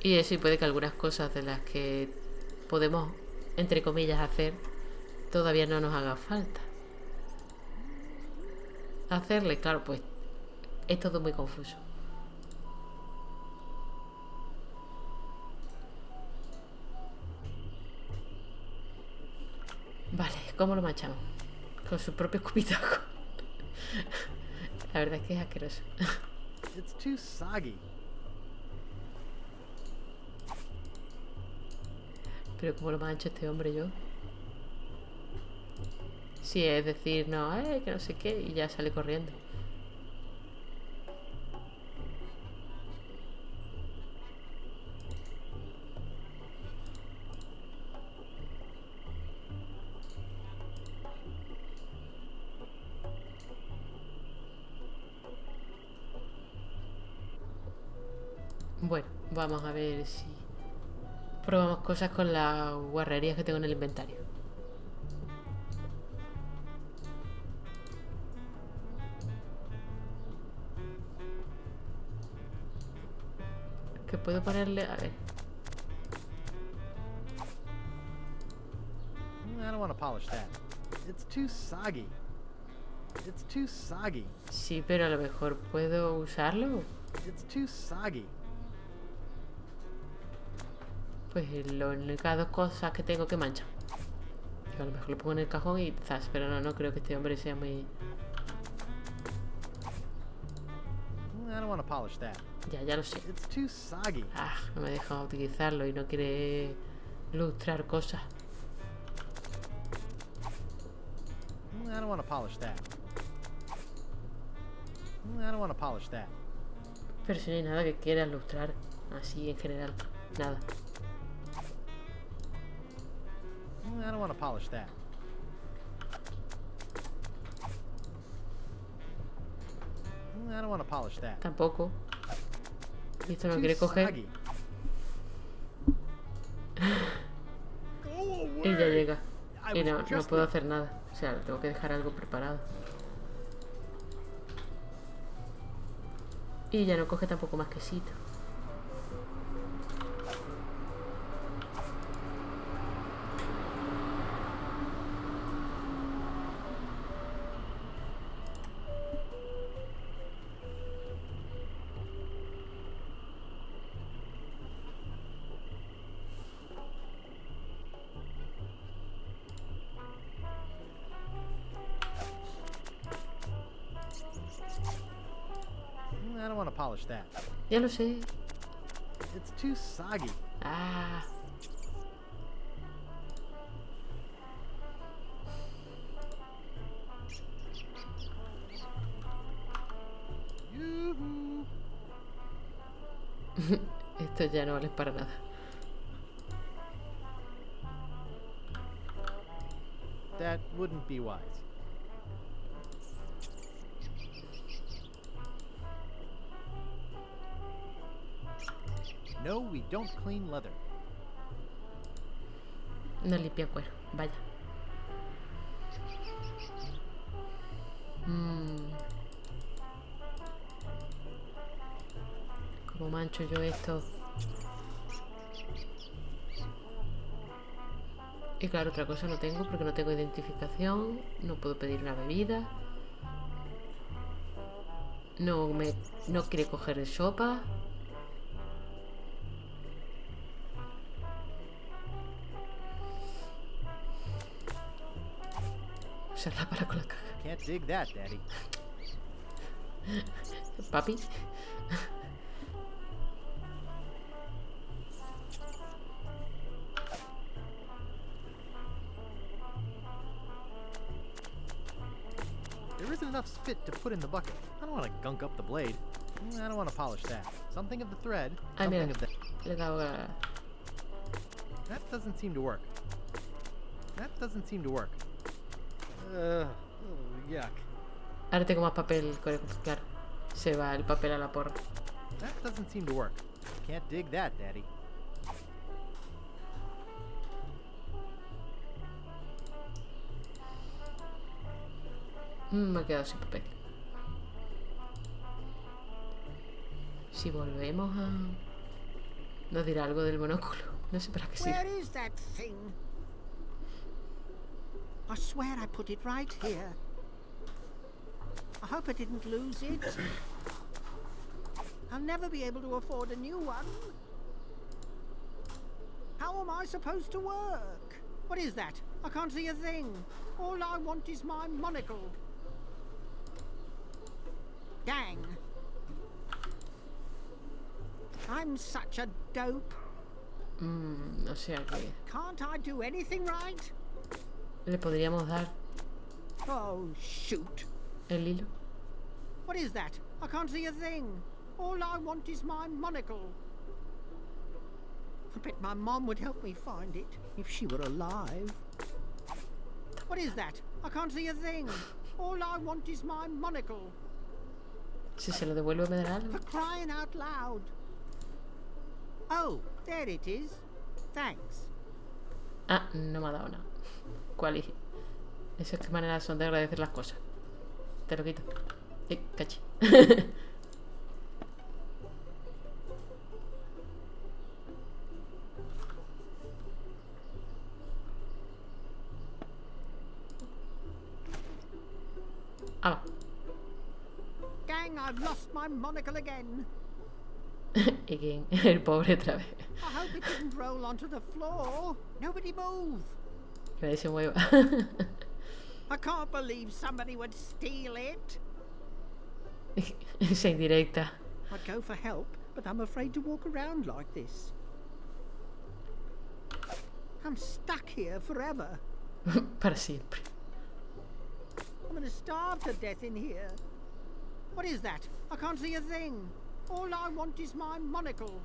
Y eso, y puede que algunas cosas de las que podemos, entre comillas, hacer, todavía no nos haga falta hacerle. Claro, pues es todo muy confuso. Vale, ¿cómo lo manchamos? Con su propio escupitajo. La verdad es que es asqueroso.
It's too soggy.
Pero ¿cómo lo mancho este hombre yo? Sí, es decir, no, que no sé qué, y ya sale corriendo. Bueno, vamos a ver si probamos cosas con las guarrerías que tengo en el inventario. ¿Qué puedo ponerle? A ver.
I don't want to polish that. It's too soggy. It's too soggy.
Sí, pero a lo mejor puedo usarlo.
It's too soggy.
Pues las únicas dos cosas que tengo que manchar. A lo mejor lo pongo en el cajón y zas, pero no creo que este hombre sea muy...
I don't want to polish that.
Ya lo sé.
It's too soggy.
Ah, no me deja utilizarlo y no quiere lustrar cosas.
I don't want to polish that. I don't want to polish that.
Pero si no hay nada que quiera lustrar, así en general, nada.
I don't want to polish that. I don't want to polish that.
Tampoco. Y esto no quiere coger. Y ya llega. Y no puedo hacer nada. O sea, tengo que dejar algo preparado. Y ya no coge tampoco más quesito.
I don't want to polish that.
Ya lo sé.
It's too soggy.
Ah. Esto ya no vale para nada.
That wouldn't be wise. No, we don't clean leather.
No limpia cuero, vaya. ¿Cómo mancho yo esto? Y claro, otra cosa no tengo porque no tengo identificación. No puedo pedir una bebida. No quiere coger el sopa. Usarla para con la caja.
Can't dig that, Daddy.
Papi.
There isn't enough spit to put in the bucket. I don't want to gunk up the blade. I don't want to polish that. Something of the thread.
Ay, mira.
Something of the...
Le he dado a...
That doesn't seem to work. That doesn't seem to work. Yuck.
Ahora tengo más papel, claro. Se va el papel a la porra.
That doesn't seem to work. Can't dig that, Daddy.
Me he quedado sin papel. Si volvemos a... Nos dirá algo del monóculo. No sé para qué sirve.
Where is that thing? I swear I put it right here. I hope I didn't lose it. I'll never be able to afford a new one. How am I supposed to work? What is that? I can't see a thing. All I want is my monocle. Dang. I'm such a dope.
O sea que...
Can't I do anything right?
Le podríamos dar
Oh, shoot.
el hilo.
What is that? I can't see a thing. All I want is my monocle. I bet my mom would help me find it if she were alive. What is that? I can't see a thing. All I want is my monocle.
Si se lo devuelve me dará algo.
For crying out loud. Oh, there it is. Thanks.
Ah, no me ha dado nada. ¿Cuál es? Esas que maneras son de agradecer las cosas. Te lo quito. Cachi. Ah,
Dang, I've lost my monocle again.
again. El pobre otra vez.
I hope it didn't roll onto the floor. Nobody move.
Que nadie se mueva.
I can't believe somebody would steal it.
Esa indirecta.
I'd go for help, but I'm afraid to walk around like this. I'm stuck here forever.
Para siempre.
I'm gonna starve to death in here. What is that? I can't see a thing. All I want is my monocle.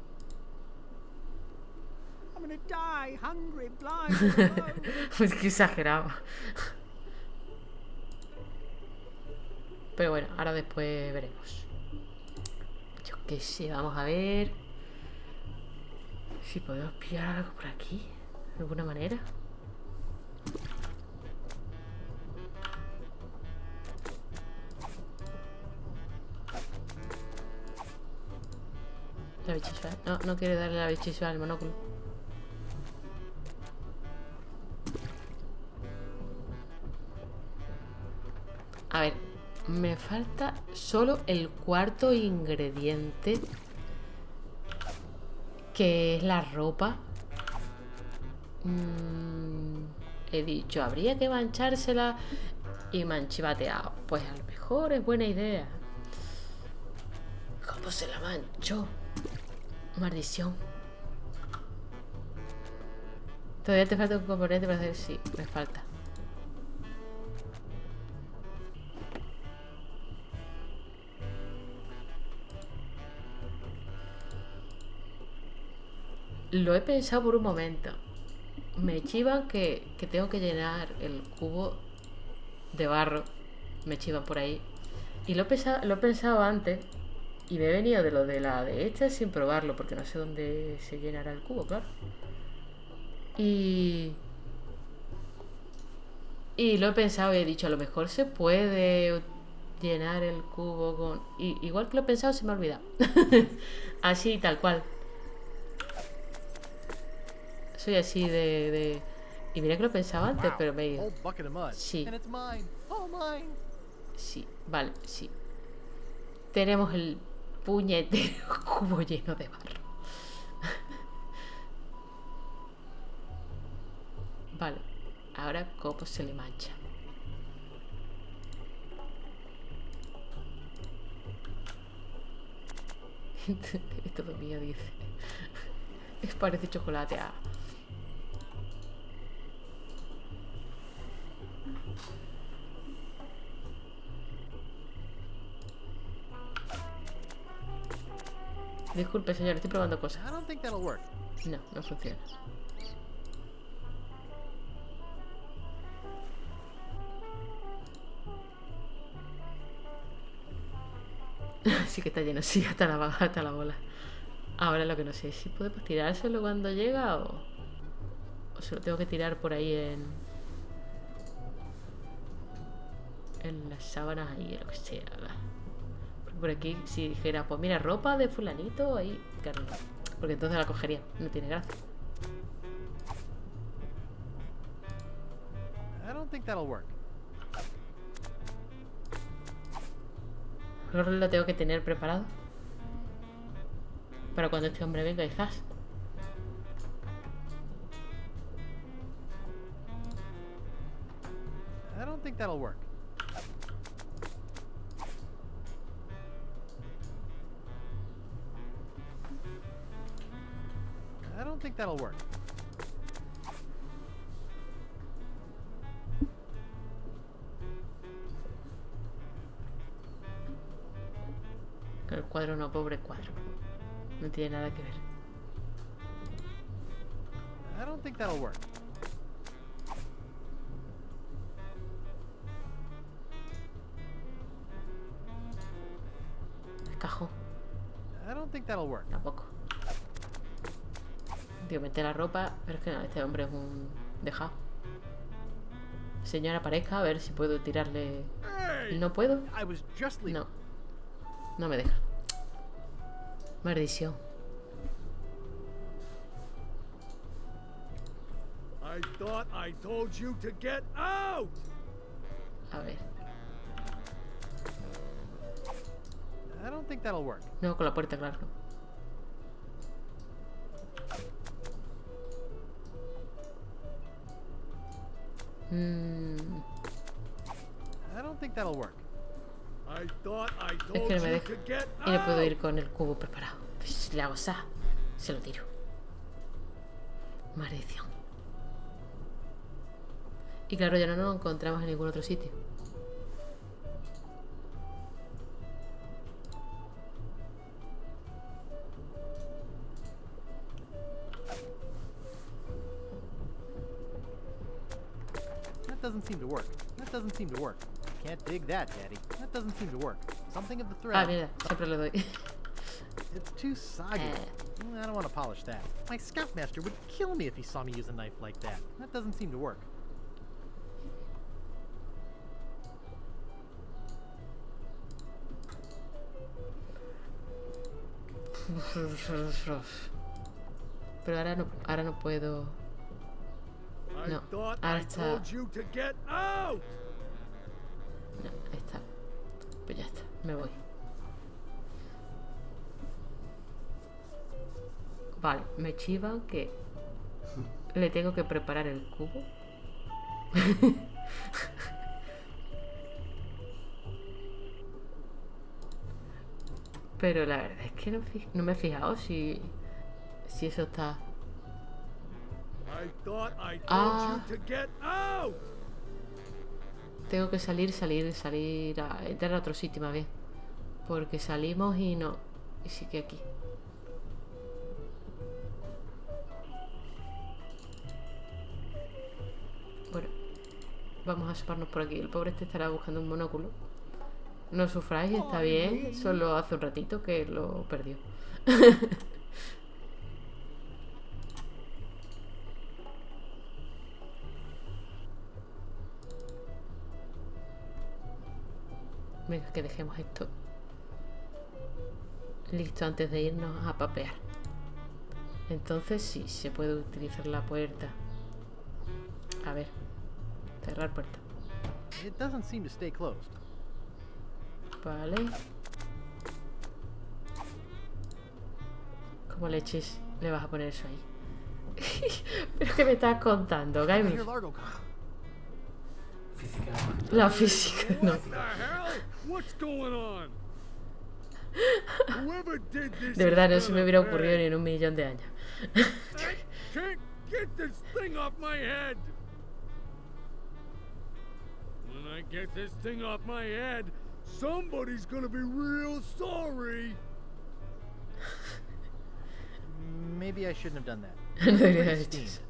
I'm gonna die hungry, blind, and alone.
Pues que exagerado. Pero bueno, ahora después veremos. Yo qué sé, vamos a ver si podemos pillar algo por aquí, de alguna manera. La bichisual. No, no quiere darle la bichisual al monóculo. A ver, me falta solo el cuarto ingrediente, que es la ropa. He dicho, habría que manchársela y manchivateado. Pues a lo mejor es buena idea. ¿Cómo se la manchó? Maldición. Todavía te falta un componente para hacer... Sí, me falta. Lo he pensado por un momento. Me chivan que tengo que llenar el cubo de barro. Me chivan por ahí. Y lo he pensado antes. Y me he venido de lo de la de esta sin probarlo, porque no sé dónde se llenará el cubo, claro. Y lo he pensado y he dicho, a lo mejor se puede llenar el cubo con... igual que lo he pensado, se me ha olvidado. Así, tal cual. Soy así de... Y mira que lo pensaba antes, pero me he ido. Sí. Sí, vale, sí. Tenemos el puñetero cubo lleno de barro. Vale. Ahora, ¿cómo se le mancha? Es todo mío, dice. Parece chocolate. Disculpe, señor, estoy probando cosas. No, no funciona. Sí que está lleno, sí, hasta la bola. Ahora lo que no sé es si puedo tirárselo cuando llega o se lo tengo que tirar por ahí en las sábanas ahí, lo que sea. Porque por aquí, si dijera, pues mira, ropa de fulanito, ahí, claro, no. Porque entonces la cogería, no tiene gracia.
I don't think that'll work.
Ahora lo tengo que tener preparado para cuando este hombre venga, hijas.
I don't think that'll work. I don't think that'll work.
El cuadro no, pobre cuadro. No tiene nada que ver.
I don't think that'll work.
El cajón.
I don't think that'll work.
Tampoco. Tío, mete la ropa. Pero es que no, este hombre es un dejado. Señora, aparezca, a ver si puedo tirarle. ¿No puedo? No. No me deja. Maldición.
I thought I told you to get out.
A ver.
I don't think that'll work.
No, con la puerta, claro.
I don't think that'll work.
I thought I
Es
told
que no me
you
deja.
to get
Y no puedo
out.
ir con el cubo preparado. Pues le hago esa. Se lo tiro. Maldición. Y claro, ya no nos encontramos en ningún otro sitio.
That doesn't seem to work. That doesn't seem to work. Can't dig that, Daddy. That doesn't seem to work. Something of the thread.
Ah, mierda, siempre le doy.
It's too soggy. I don't want to polish that. My scoutmaster would kill me if he saw me use a knife like that. That doesn't seem to work.
Pero ahora no puedo. No, ahora está. No, ahí está. Pues ya está, me voy. Vale, me chivan que le tengo que preparar el cubo. Pero la verdad es que no me he fijado si eso está. Ah, tengo que salir a entrar a otro sitio más bien. Porque salimos y no. Y sí que aquí. Bueno, vamos a asomarnos por aquí. El pobre este estará buscando un monóculo. No sufráis, está bien. Solo hace un ratito que lo perdió. Venga, que dejemos esto listo antes de irnos a papear. Entonces sí, se puede utilizar la puerta. A ver, cerrar puerta.
It doesn't seem to stay closed.
Vale. ¿Cómo leches le vas a poner eso ahí? ¿Pero qué me estás contando, Guybrush? La física, no. De verdad, no se me hubiera ocurrido ni en un millón de años.
When I get this thing off my head, somebody's gonna be real sorry.
Maybe I shouldn't have done that.
No debería haber hecho eso.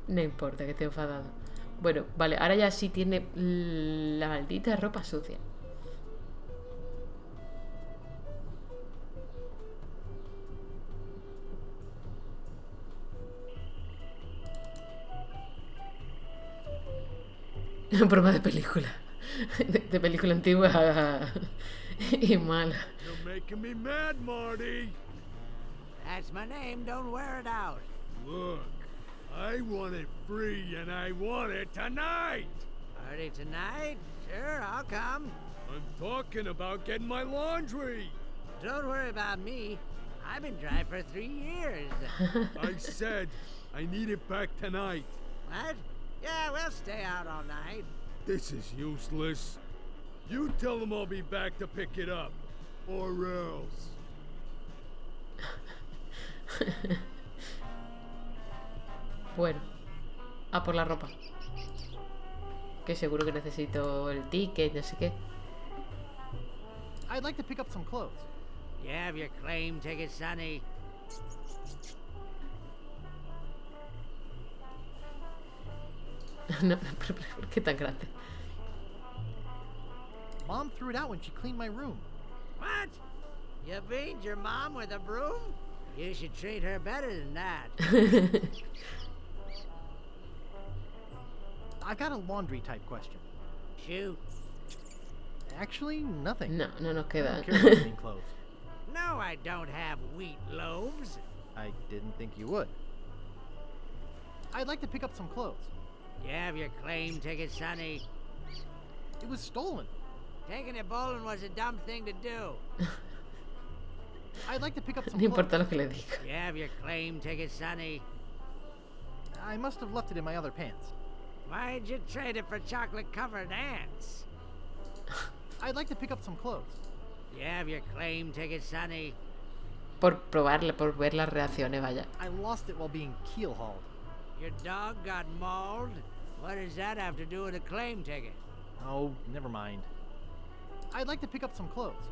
No importa que esté enfadado. Bueno, vale, ahora ya sí tiene la maldita ropa sucia. Broma de película. De película antigua y mala.
You're making me mad, Marty.
That's my name, don't wear it out.
Look, I want it free and I want it tonight.
Party tonight? Sure, I'll come.
I'm talking about getting my laundry.
Don't worry about me. I've been dry for 3 years.
I said I need it back tonight.
What? Yeah, we'll stay out all night.
This is useless. You tell them I'll be back to pick it up. Or else.
Bueno, a por la ropa. Que seguro que necesito el ticket, no sé qué.
I'd like to pick up some clothes.
You have your claim ticket, Sonny.
No, pero ¿por qué tan grande?
Mom threw it out when she cleaned my room.
What? You beat your mom with a broom? You should treat her better than that.
I got a laundry type question.
Shoot.
Actually, nothing.
No, no nos queda.
I don't care about clean clothes.
No, I don't have wheat loaves.
I didn't think you would. I'd like to pick up some clothes.
You have your claim ticket, Sonny.
It was stolen.
Taking it bowling was a dumb thing to do.
I'd like to pick up some
No
clothes.
importa lo que le diga.
You have your claim ticket, Sonny.
I must have left it in my other pants.
Why'd you trade it for chocolate-covered ants?
I'd like to pick up some clothes.
You have your claim ticket, Sonny.
Por probarle, por ver las reacciones, vaya.
I lost it while being keel-hauled.
Your dog got mauled? What does that have to do with a claim ticket?
Oh, never mind. I'd like to pick up some clothes.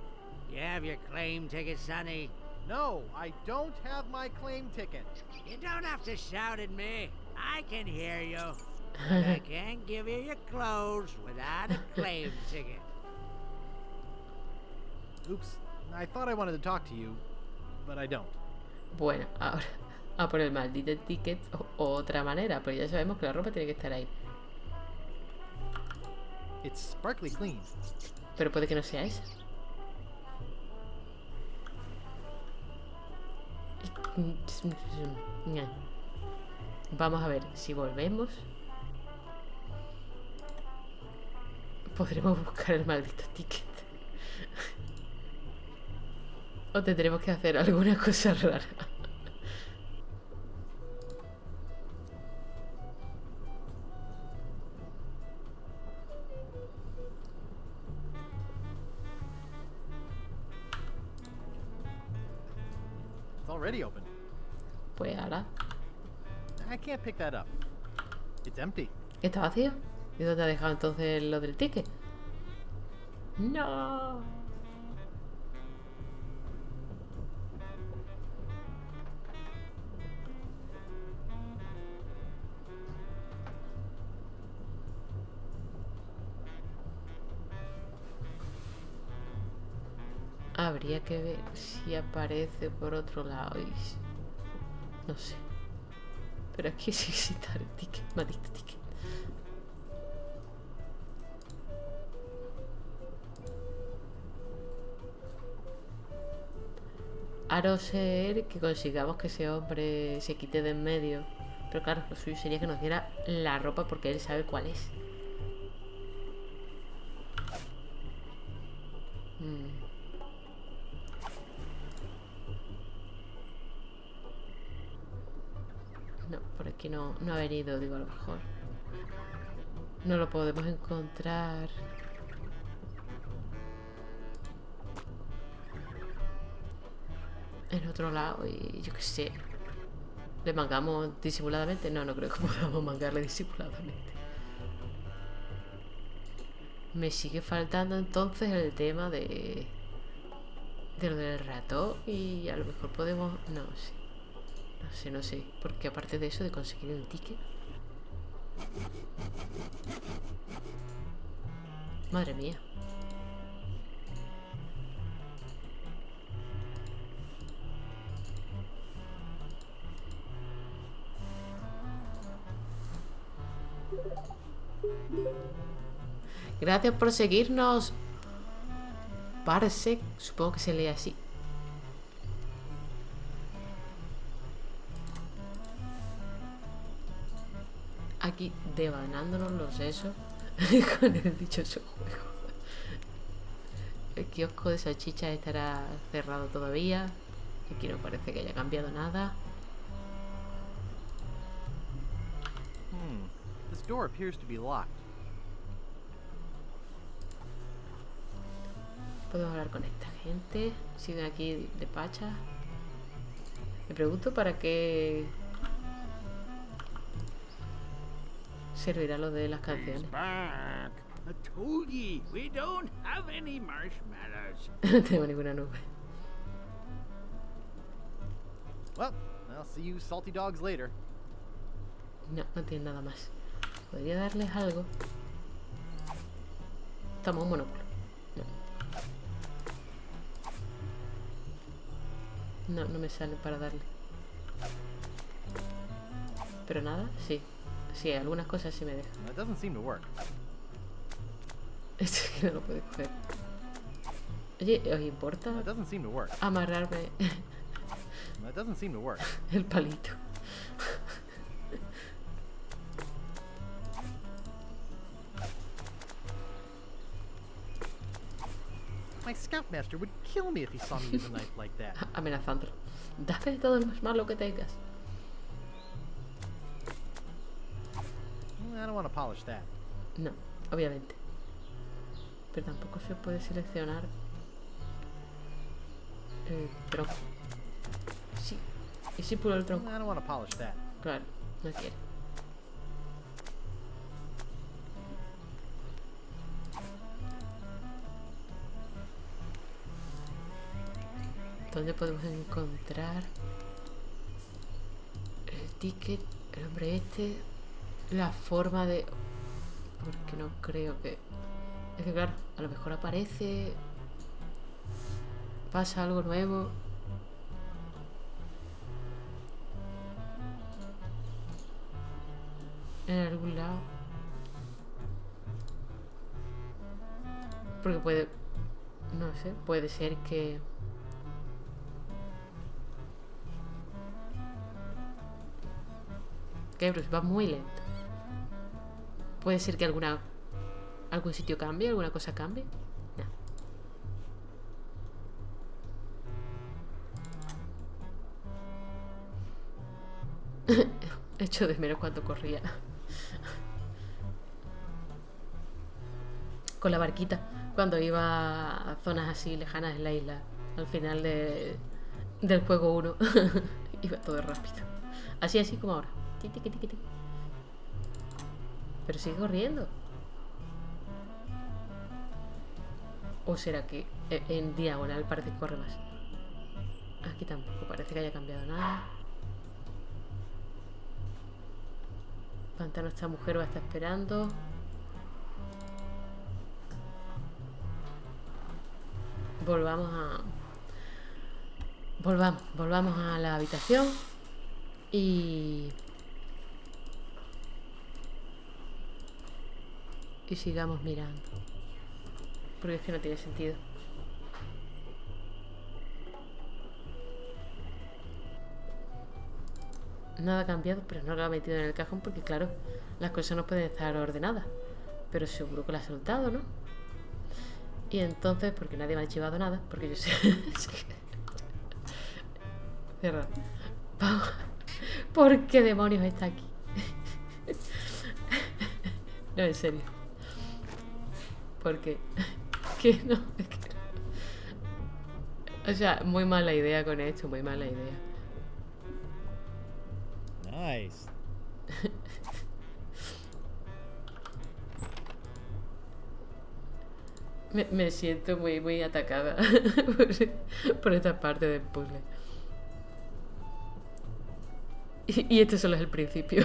You have your claim ticket, Sonny.
No, I don't have my claim ticket.
You don't have to shout at me. I can hear you. But I can't give you your clothes without a claim ticket.
Oops, I thought I wanted to talk to you, but I don't.
Bueno, ahora a por el maldito ticket o otra manera, pero ya sabemos que la ropa tiene que estar ahí.
It's sparkly clean.
Pero puede que no sea esa. Vamos a ver si volvemos. Podremos buscar el maldito ticket. O tendremos que hacer alguna cosa rara.
It's already open.
Pues ahora.
I can't pick that up. It's empty.
¿Está vacío? ¿Y dónde ha dejado entonces lo del ticket? No. Habría que ver si aparece por otro lado y... No sé. Pero aquí sí está el ticket, maldito ticket. A no ser que consigamos que ese hombre se quite de en medio. Pero claro, lo suyo sería que nos diera la ropa porque él sabe cuál es. No, por aquí no ha venido, digo, a lo mejor. No lo podemos encontrar. En otro lado y yo qué sé. ¿Le mangamos disimuladamente? No, no creo que podamos mangarle disimuladamente. Me sigue faltando entonces el tema de lo del ratón y a lo mejor podemos... No sé, porque aparte de eso, de conseguir el ticket... Madre mía. Gracias por seguirnos. Parsec, supongo que se lee así. Aquí devanándonos los sesos con el dichoso juego. El kiosco de salchichas estará cerrado todavía. Aquí no parece que haya cambiado nada.
This door appears to be locked.
Podemos hablar con esta gente. Siguen aquí de pacha. Me pregunto para qué servirá lo de las canciones.
I told ye, we don't have any marshmallows.
No tengo ninguna nube.
Well, I'll see you salty dogs later.
No tiene nada más. Podría darles algo. Toma un monóculo. No me sale para darle. Pero nada, sí. Sí, algunas cosas sí me dejan.
That doesn't seem to work.
Esto es que no lo puedo coger. Oye, ¿os importa
That doesn't seem to work.
amarrarme
That doesn't seem to work.
el palito?
My scoutmaster would kill me if he saw me use a knife like that.
Amenazándolo. Dame todo lo más malo que tengas.
I don't want to polish that.
No, obviamente. Pero tampoco se puede seleccionar el tronco. Sí. Y sí puro el tronco.
I don't want to polish that.
Claro, no quiere. ¿Dónde podemos encontrar el ticket, el hombre este, la forma de...? Porque no creo que... Es que claro, a lo mejor aparece, pasa algo nuevo. En algún lado. Porque puede... No sé, puede ser que... Guybrush va muy lento. Puede ser que algún sitio cambie, alguna cosa cambie. No. Echo de menos cuando corría. Con la barquita. Cuando iba a zonas así lejanas en la isla. Al final del juego 1. Iba todo rápido. Así como ahora. Pero sigue corriendo. ¿O será que en diagonal parece que corre más? Aquí tampoco parece que haya cambiado nada. Pantano, esta mujer va a estar esperando. Volvamos a la habitación. Y sigamos mirando. Porque es que no tiene sentido. Nada ha cambiado, pero no lo ha metido en el cajón porque, claro, las cosas no pueden estar ordenadas. Pero seguro que lo ha soltado, ¿no? Y entonces, porque nadie me ha chivado nada, porque yo sé... Cerrado. Vamos. ¿Por qué demonios está aquí? No, en serio. ¿Por qué? Que no, es que... O sea, muy mala idea con esto, muy mala idea.
Nice.
Me siento muy atacada por esta parte del puzzle. Y esto solo es el principio.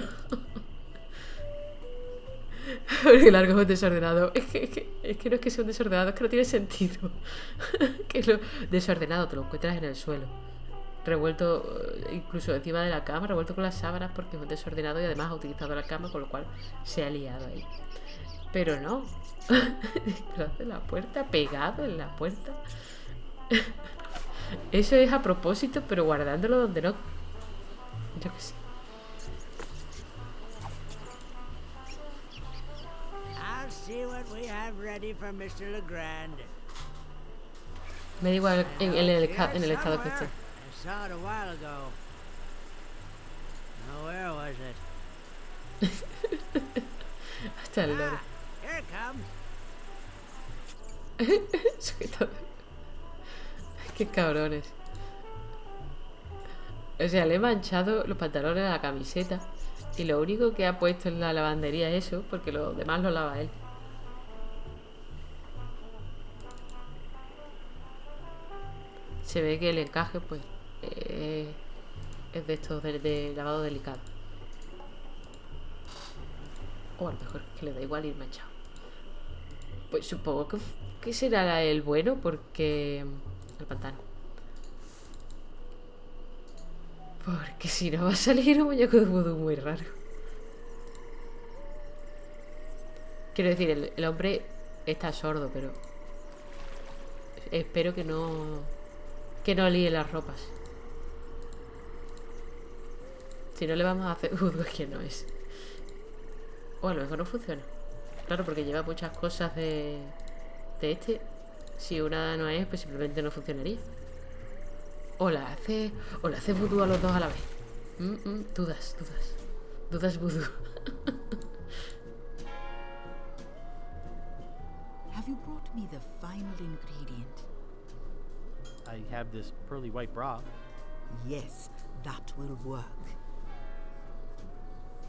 Porque largo es un desordenado. Es que no es que sea un desordenado, es que no tiene sentido. Que lo desordenado te lo encuentras en el suelo. Revuelto incluso encima de la cama, revuelto con las sábanas porque es un desordenado y además ha utilizado la cama, con lo cual se ha liado ahí. Pero no. Detrás de la puerta, pegado en la puerta. Eso es a propósito, pero guardándolo donde no. Yo qué sé.
I'll see what we have ready for Mr. Legrand.
Me da igual en el estado que esté.
I saw it a while ago. Now where was it?
Hasta el loro.
Here it comes.
Qué cabrones. O sea, le he manchado los pantalones a la camiseta y lo único que ha puesto en la lavandería es eso, porque lo demás lo lava él. Se ve que el encaje, pues, es de estos de lavado delicado. O a lo mejor es que le da igual ir manchado. Pues supongo que será el bueno, porque... el pantano. Porque si no va a salir un muñeco de vudú muy raro. Quiero decir, el hombre está sordo, pero... espero que no líe las ropas. Si no le vamos a hacer vudú, es que no es. O a lo mejor no funciona. Claro, porque lleva muchas cosas de este. Si una no es, pues simplemente no funcionaría. O le hace vudú a los dos a la vez. Dudas vudú.
Have you brought me the final ingredient?
I have this pearly white bra.
Yes, that will work.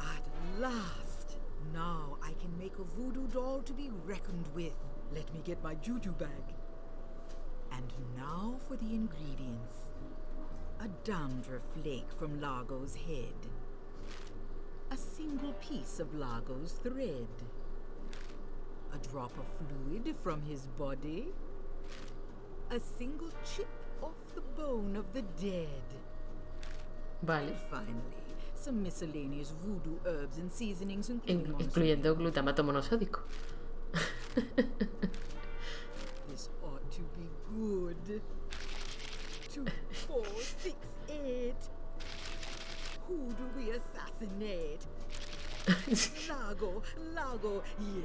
At last! Now I can make a voodoo doll to be reckoned with. Let me get my juju bag. And now for the ingredients. A dandruff flake from Largo's head. A single piece of Largo's thread. A drop of fluid from his body. A single chip off the bone of the dead.
Vale.
And finally, some miscellaneous voodoo herbs and seasonings,
incluyendo glutamato monosódico.
This ought to be good. 2, 4, 6, 8. Who do we assassinate? Largo, yeah.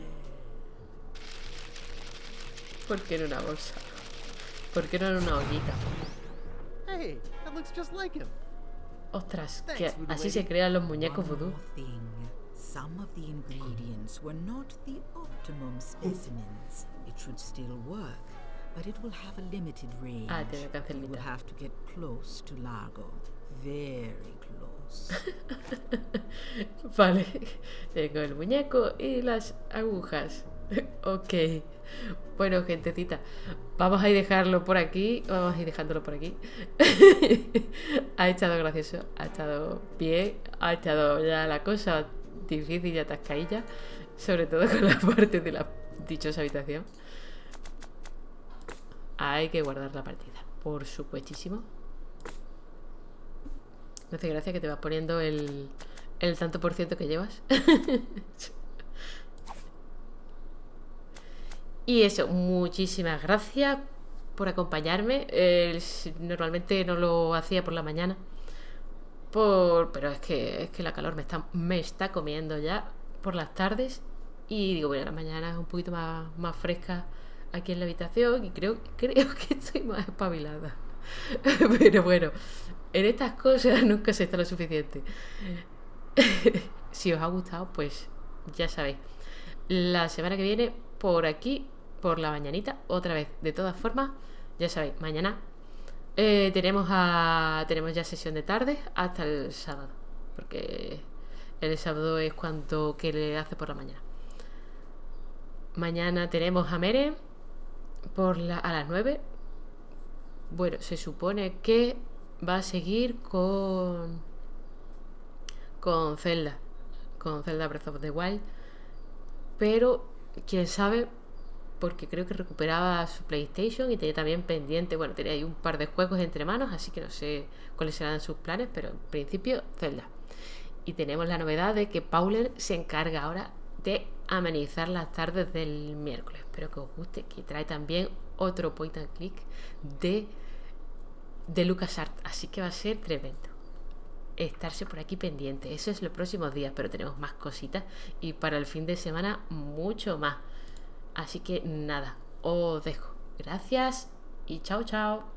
¿Por qué en una bolsa? ¿Por qué no en una ollita?
Hey, that looks just like him.
Ostras, que así se crean los muñecos vudú.
Some of the ingredients were not the optimum specimens. It should still work, but it will have a limited range.
Ah, tiene que hacer
You will have to get close to Largo. Very close.
Vale, tengo el muñeco y las agujas. Ok. Bueno, gentecita, vamos a ir dejarlo por aquí. Vamos a ir dejándolo por aquí. Ha estado gracioso, ha estado bien, ha estado ya la cosa difícil y atascadilla, sobre todo con la parte de la dichosa habitación. Hay que guardar la partida, por supuestísimo. Me hace gracia que te va poniendo el tanto por ciento que llevas. Y eso, muchísimas gracias por acompañarme. Normalmente no lo hacía por la mañana Pero es que la calor me está comiendo ya por las tardes. Y digo, bueno, la mañana es un poquito más fresca aquí en la habitación. Y creo que estoy más espabilada. Pero bueno, en estas cosas nunca se está lo suficiente. Si os ha gustado, pues ya sabéis. La semana que viene, por aquí, por la mañanita, otra vez. De todas formas, ya sabéis, mañana tenemos ya sesión de tarde hasta el sábado. Porque el sábado es cuando que le hace por la mañana. Mañana tenemos a Mere a las 9. Bueno, se supone que va a seguir con Zelda. Con Zelda Breath of the Wild. Pero, quién sabe, porque creo que recuperaba su PlayStation y tenía también pendiente, bueno, tenía ahí un par de juegos entre manos, así que no sé cuáles serán sus planes, pero en principio Zelda. Y tenemos la novedad de que Pauler se encarga ahora de amenizar las tardes del miércoles. Espero que os guste, que trae también otro point and click de LucasArts, así que va a ser tremendo estarse por aquí pendiente. Eso es los próximos días, pero tenemos más cositas y para el fin de semana mucho más. Así que nada, os dejo. Gracias y chao, chao.